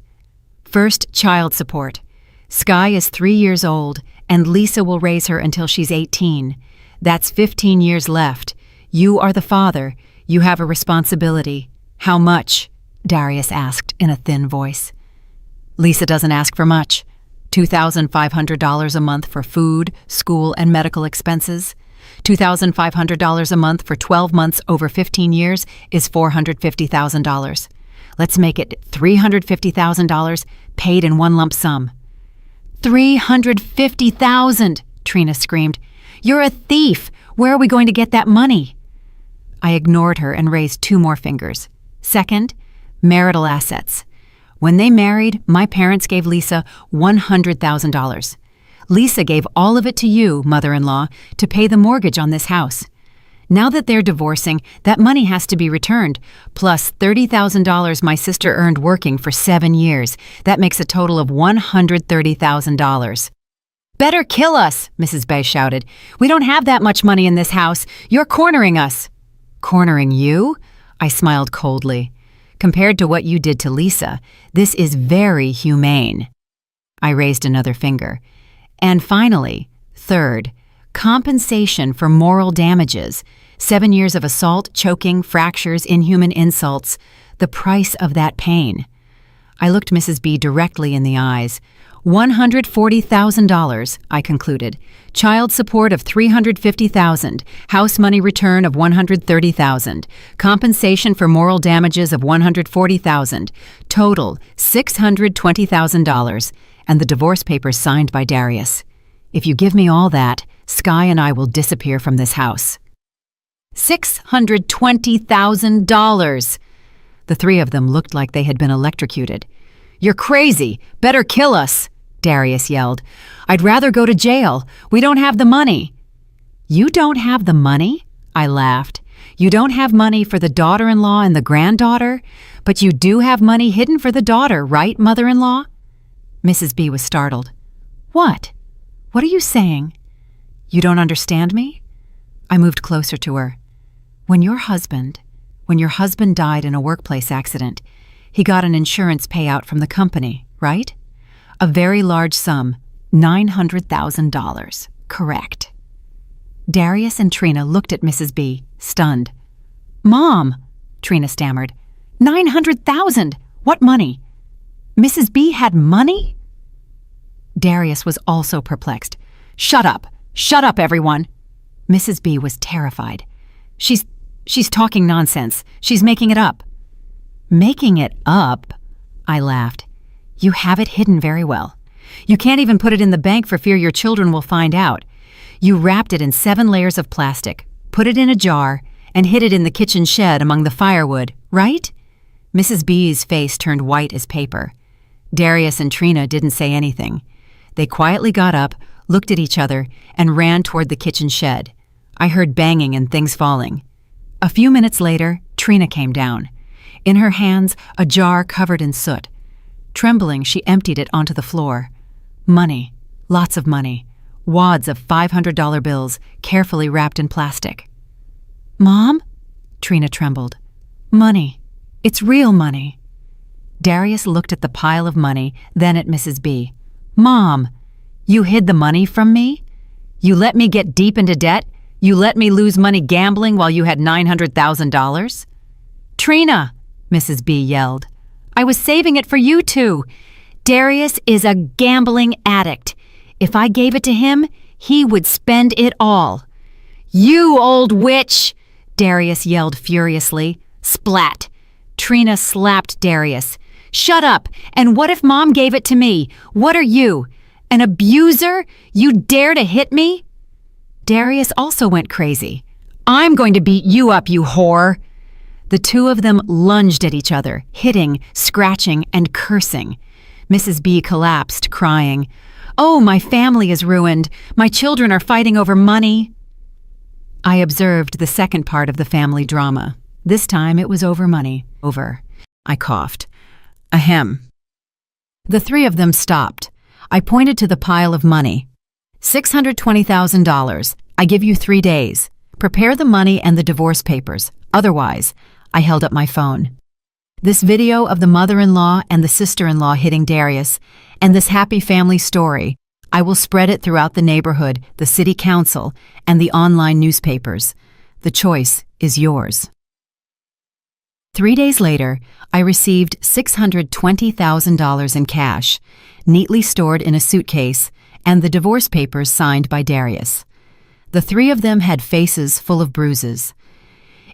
"First, child support. Sky is 3 years old, and Lisa will raise her until she's 18. That's 15 years left. You are the father. You have a responsibility. How much? Darius asked in a thin voice. Lisa doesn't ask for much. $2,500 a month for food, school, and medical expenses. $2,500 a month for 12 months over 15 years is $450,000. Let's make it $350,000 paid in one lump sum. $350,000, Trina screamed. You're a thief. Where are we going to get that money? I ignored her and raised 2 more fingers. Second, marital assets. When they married, my parents gave Lisa $100,000. Lisa gave all of it to you, mother-in-law, to pay the mortgage on this house. Now that they're divorcing, that money has to be returned, plus $30,000 my sister earned working for 7 years. That makes a total of $130,000. Better kill us, Mrs. Bay shouted. We don't have that much money in this house. You're cornering us. Cornering you? I smiled coldly. Compared to what you did to Lisa, this is very humane. I raised another finger. And finally, third, compensation for moral damages. 7 years of assault, choking, fractures, inhuman insults. The price of that pain. I looked Mrs. B directly in the eyes. $140,000, I concluded. Child support of $350,000. House money return of $130,000. Compensation for moral damages of $140,000. Total $620,000. And the divorce papers signed by Darius. If you give me all that, Sky and I will disappear from this house. $620,000! The 3 of them looked like they had been electrocuted. You're crazy! Better kill us! Darius yelled. I'd rather go to jail. We don't have the money. You don't have the money? I laughed. You don't have money for the daughter-in-law and the granddaughter, but you do have money hidden for the daughter, right, mother-in-law? Mrs. B was startled. What? What are you saying? You don't understand me? I moved closer to her. When your husband died in a workplace accident, he got an insurance payout from the company, right? A very large sum, $900,000. Correct. Darius and Trina looked at Mrs. B, stunned. Mom, Trina stammered. $900,000! What money? Mrs. B had money? Darius was also perplexed. Shut up! Shut up, everyone! Mrs. B was terrified. She's talking nonsense. She's making it up. Making it up? I laughed. You have it hidden very well. You can't even put it in the bank for fear your children will find out. You wrapped it in 7 layers of plastic, put it in a jar, and hid it in the kitchen shed among the firewood, right? Mrs. B's face turned white as paper. Darius and Trina didn't say anything. They quietly got up, looked at each other, and ran toward the kitchen shed. I heard banging and things falling. A few minutes later, Trina came down. In her hands, a jar covered in soot. Trembling, she emptied it onto the floor. Money, lots of money, wads of $500 bills, carefully wrapped in plastic. Mom? Trina trembled. Money. It's real money. Darius looked at the pile of money, then at Mrs. B. Mom, you hid the money from me? You let me get deep into debt? You let me lose money gambling while you had $900,000? Trina, Mrs. B yelled. I was saving it for you two. Darius is a gambling addict. If I gave it to him, he would spend it all. You old witch! Darius yelled furiously. Splat! Trina slapped Darius. Shut up! And what if Mom gave it to me? What are you? An abuser? You dare to hit me? Darius also went crazy. I'm going to beat you up, you whore! The 2 of them lunged at each other, hitting, scratching, and cursing. Mrs. B collapsed, crying, Oh, my family is ruined. My children are fighting over money. I observed the second part of the family drama. This time it was over money. Over. I coughed. Ahem. The 3 of them stopped. I pointed to the pile of money. $620,000. I give you 3 days. Prepare the money and the divorce papers. Otherwise, I held up my phone. This video of the mother-in-law and the sister-in-law hitting Darius, and this happy family story, I will spread it throughout the neighborhood, the city council, and the online newspapers. The choice is yours. 3 days later, I received $620,000 in cash, neatly stored in a suitcase, and the divorce papers signed by Darius. The three of them had faces full of bruises.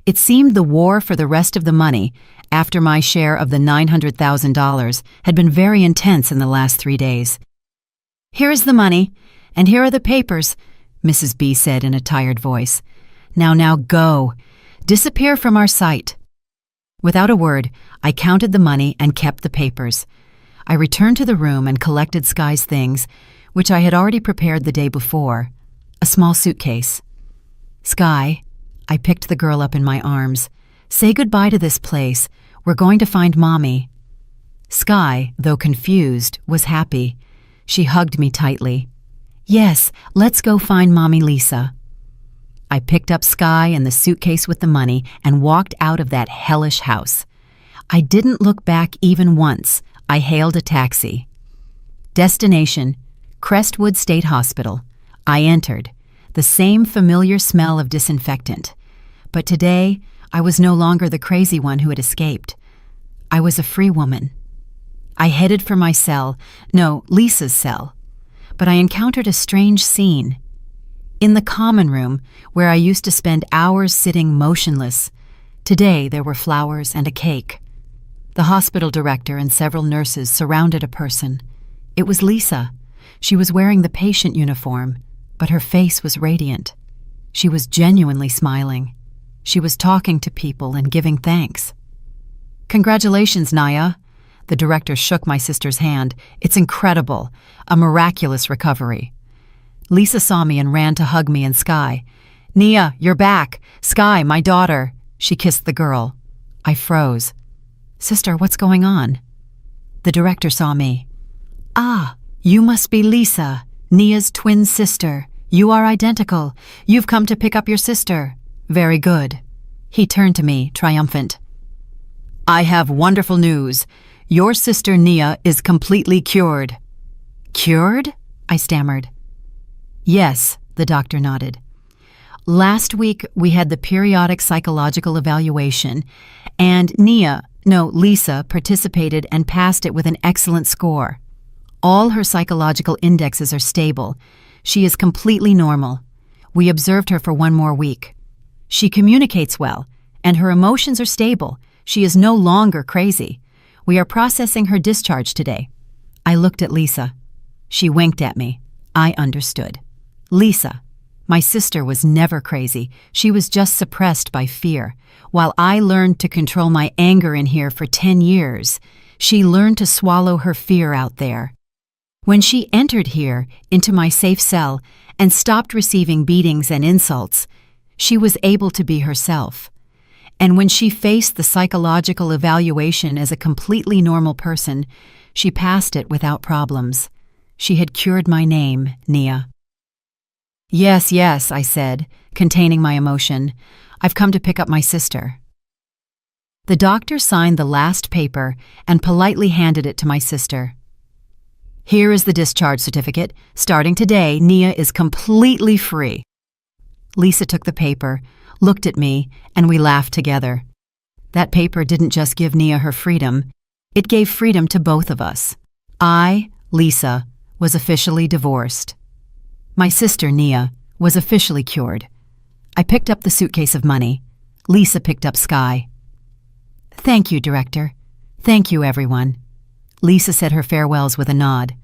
It seemed the war for the rest of the money, after my share of the $900,000, had been very intense in the last 3 days. "Here is the money, and here are the papers," Mrs. B said in a tired voice. Now go. Disappear from our sight." Without a word, I counted the money and kept the papers. I returned to the room and collected Sky's things, which I had already prepared the day before, a small suitcase. "Sky," I picked the girl up in my arms, "say goodbye to this place. We're going to find Mommy." Sky, though confused, was happy. She hugged me tightly. "Yes, let's go find Mommy Lisa." I picked up Sky and the suitcase with the money and walked out of that hellish house. I didn't look back even once. I hailed a taxi. Destination: Crestwood State Hospital. I entered, the same familiar smell of disinfectant. But today, I was no longer the crazy one who had escaped. I was a free woman. I headed for my cell, no, Lisa's cell. But I encountered a strange scene. In the common room, where I used to spend hours sitting motionless, today there were flowers and a cake. The hospital director and several nurses surrounded a person. It was Lisa. She was wearing the patient uniform, but her face was radiant. She was genuinely smiling. She was talking to people and giving thanks. "Congratulations, Naya." The director shook my sister's hand. "It's incredible. A miraculous recovery." Lisa saw me and ran to hug me and Sky. "Nia, you're back. Sky, my daughter." She kissed the girl. I froze. "Sister, what's going on?" The director saw me. "Ah, you must be Lisa, Nia's twin sister. You are identical. You've come to pick up your sister. Very good." He turned to me, triumphant. "I have wonderful news. Your sister Nia is completely cured." "Cured?" I stammered. "Yes," the doctor nodded. "Last week we had the periodic psychological evaluation, and Lisa participated and passed it with an excellent score. All her psychological indexes are stable. She is completely normal. We observed her for 1 more week. She communicates well, and her emotions are stable. She is no longer crazy. We are processing her discharge today." I looked at Lisa. She winked at me. I understood. Lisa, my sister, was never crazy. She was just suppressed by fear. While I learned to control my anger in here for 10 years, she learned to swallow her fear out there. When she entered here into my safe cell and stopped receiving beatings and insults, she was able to be herself. And when she faced the psychological evaluation as a completely normal person, she passed it without problems. She had cured my name, Nia. Yes, I said, containing my emotion. "I've come to pick up my sister." The doctor signed the last paper and politely handed it to my sister. "Here is the discharge certificate. Starting today, Nia is completely free." Lisa took the paper, looked at me, and we laughed together. That paper didn't just give Nia her freedom, it gave freedom to both of us. I, Lisa, was officially divorced. My sister, Nia, was officially cured. I picked up the suitcase of money. Lisa picked up Sky. "Thank you, Director. Thank you, everyone." Lisa said her farewells with a nod.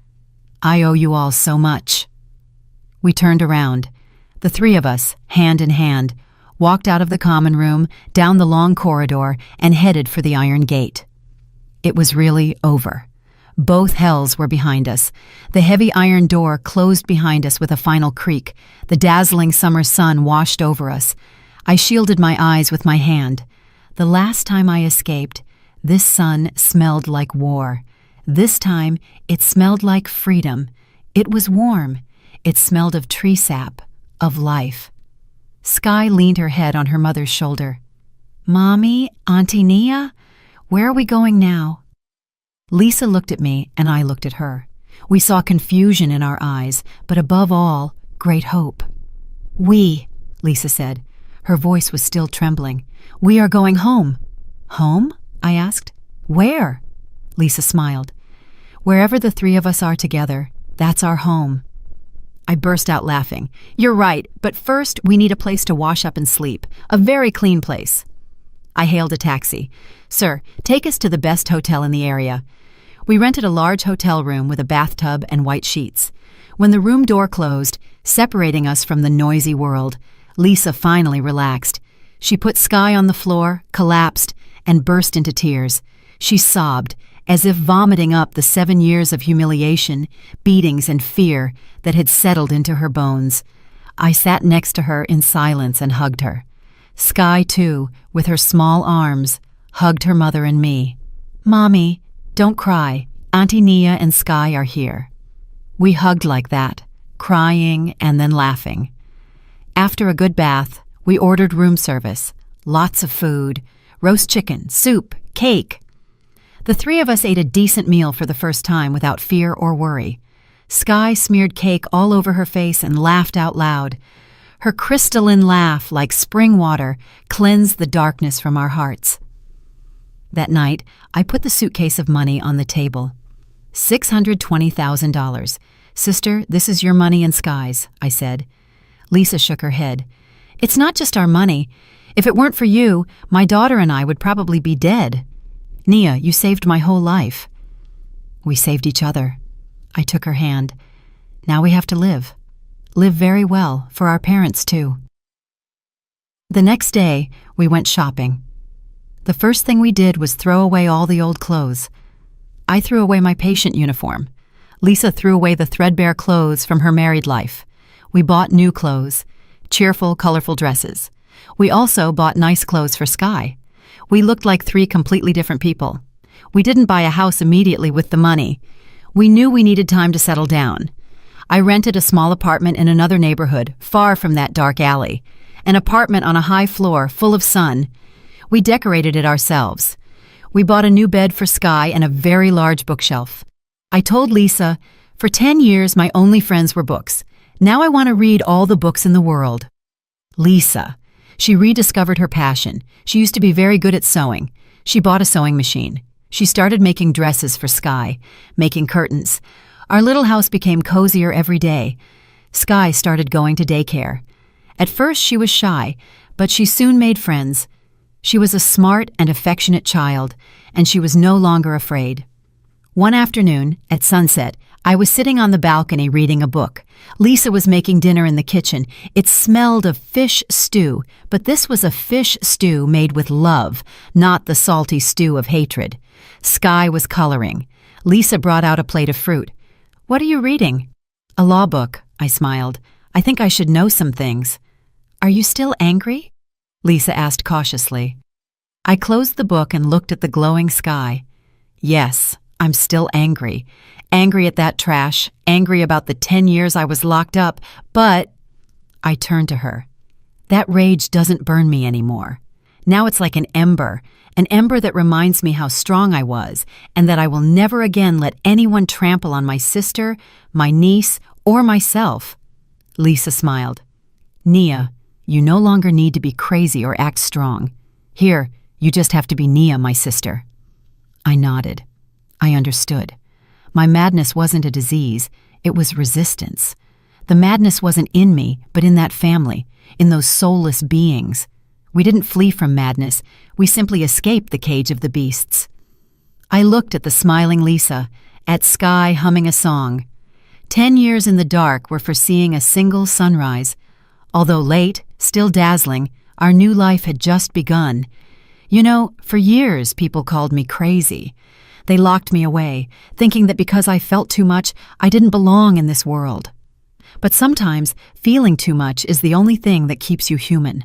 "I owe you all so much." We turned around. The three of us, hand in hand, walked out of the common room, down the long corridor, and headed for the iron gate. It was really over. Both hells were behind us. The heavy iron door closed behind us with a final creak. The dazzling summer sun washed over us. I shielded my eyes with my hand. The last time I escaped, this sun smelled like war. This time, it smelled like freedom. It was warm. It smelled of tree sap, of life. Sky leaned her head on her mother's shoulder. "Mommy, Auntie Nia, where are we going now?" Lisa looked at me, and I looked at her. We saw confusion in our eyes, but above all, great hope. "We," Lisa said. Her voice was still trembling. "We are going home." Home? I asked. Where? Lisa smiled. Wherever the three of us are together, that's our home. I burst out laughing. You're right, but first we need a place to wash up and sleep. A very clean place. I hailed a taxi. Sir, take us to the best hotel in the area. We rented a large hotel room with a bathtub and white sheets. When the room door closed, separating us from the noisy world, Lisa finally relaxed. She put Sky on the floor, collapsed, and burst into tears. She sobbed, as if vomiting up the 7 years of humiliation, beatings, and fear that had settled into her bones. I sat next to her in silence and hugged her. Sky, too, with her small arms, hugged her mother and me. Mommy, don't cry. Auntie Nia and Sky are here. We hugged like that, crying and then laughing. After a good bath, we ordered room service. Lots of food, roast chicken, soup, cake. The three of us ate a decent meal for the first time without fear or worry. Sky smeared cake all over her face and laughed out loud. Her crystalline laugh, like spring water, cleansed the darkness from our hearts. That night, I put the suitcase of money on the table. $620,000. Sister, this is your money and Sky's, I said. Lisa shook her head. It's not just our money. If it weren't for you, my daughter and I would probably be dead. Nia, you saved my whole life. We saved each other. I took her hand. Now we have to live. Live very well, for our parents too. The next day, we went shopping. The first thing we did was throw away all the old clothes. I threw away my patient uniform. Lisa threw away the threadbare clothes from her married life. We bought new clothes, cheerful, colorful dresses. We also bought nice clothes for Sky. We looked like three completely different people. We didn't buy a house immediately with the money. We knew we needed time to settle down. I rented a small apartment in another neighborhood, far from that dark alley. An apartment on a high floor, full of sun. We decorated it ourselves. We bought a new bed for Sky and a very large bookshelf. I told Lisa, for 10 years my only friends were books. Now I want to read all the books in the world. Lisa. She rediscovered her passion. She used to be very good at sewing. She bought a sewing machine. She started making dresses for Sky, making curtains. Our little house became cozier every day. Sky started going to daycare. At first she was shy, but she soon made friends. She was a smart and affectionate child, and she was no longer afraid. One afternoon, at sunset, I was sitting on the balcony reading a book. Lisa was making dinner in the kitchen. It smelled of fish stew, but this was a fish stew made with love, not the salty stew of hatred. Sky was coloring. Lisa brought out a plate of fruit. What are you reading? A law book, I smiled. I think I should know some things. Are you still angry? Lisa asked cautiously. I closed the book and looked at the glowing sky. Yes, I'm still angry. Angry at that trash, angry about the 10 years I was locked up, but... I turned to her. That rage doesn't burn me anymore. Now it's like an ember that reminds me how strong I was, and that I will never again let anyone trample on my sister, my niece, or myself. Lisa smiled. Nia, you no longer need to be crazy or act strong. Here, you just have to be Nia, my sister. I nodded. I understood. My madness wasn't a disease, it was resistance. The madness wasn't in me, but in that family, in those soulless beings. We didn't flee from madness, we simply escaped the cage of the beasts. I looked at the smiling Lisa, at Sky humming a song. 10 years in the dark were for seeing a single sunrise. Although late, still dazzling, our new life had just begun. You know, for years people called me crazy. They locked me away, thinking that because I felt too much, I didn't belong in this world. But sometimes, feeling too much is the only thing that keeps you human.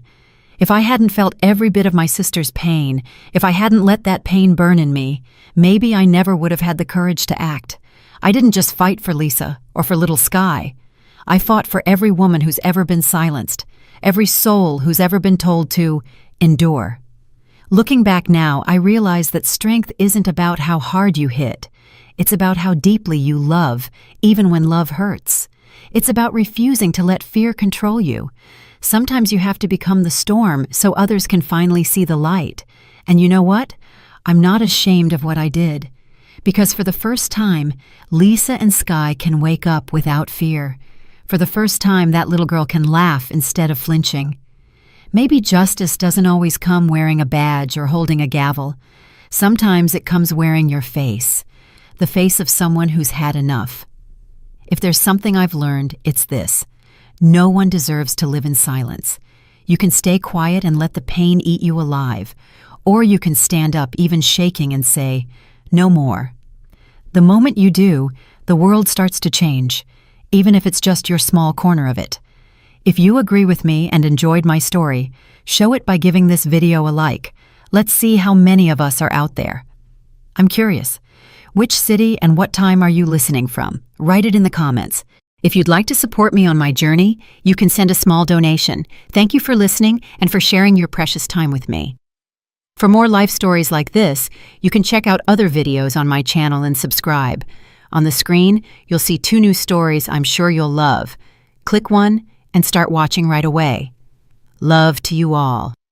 If I hadn't felt every bit of my sister's pain, if I hadn't let that pain burn in me, maybe I never would have had the courage to act. I didn't just fight for Lisa or for little Sky. I fought for every woman who's ever been silenced, every soul who's ever been told to endure. Looking back now, I realize that strength isn't about how hard you hit. It's about how deeply you love, even when love hurts. It's about refusing to let fear control you. Sometimes you have to become the storm so others can finally see the light. And you know what? I'm not ashamed of what I did. Because for the first time, Lisa and Sky can wake up without fear. For the first time, that little girl can laugh instead of flinching. Maybe justice doesn't always come wearing a badge or holding a gavel. Sometimes it comes wearing your face, the face of someone who's had enough. If there's something I've learned, it's this. No one deserves to live in silence. You can stay quiet and let the pain eat you alive, or you can stand up even shaking and say, "No more." The moment you do, the world starts to change, even if it's just your small corner of it. If you agree with me and enjoyed my story, show it by giving this video a like. Let's see how many of us are out there. I'm curious, which city and what time are you listening from? Write it in the comments. If you'd like to support me on my journey, you can send a small donation. Thank you for listening and for sharing your precious time with me. For more life stories like this, you can check out other videos on my channel and subscribe. On the screen, you'll see 2 new stories I'm sure you'll love. Click one and start watching right away. Love to you all.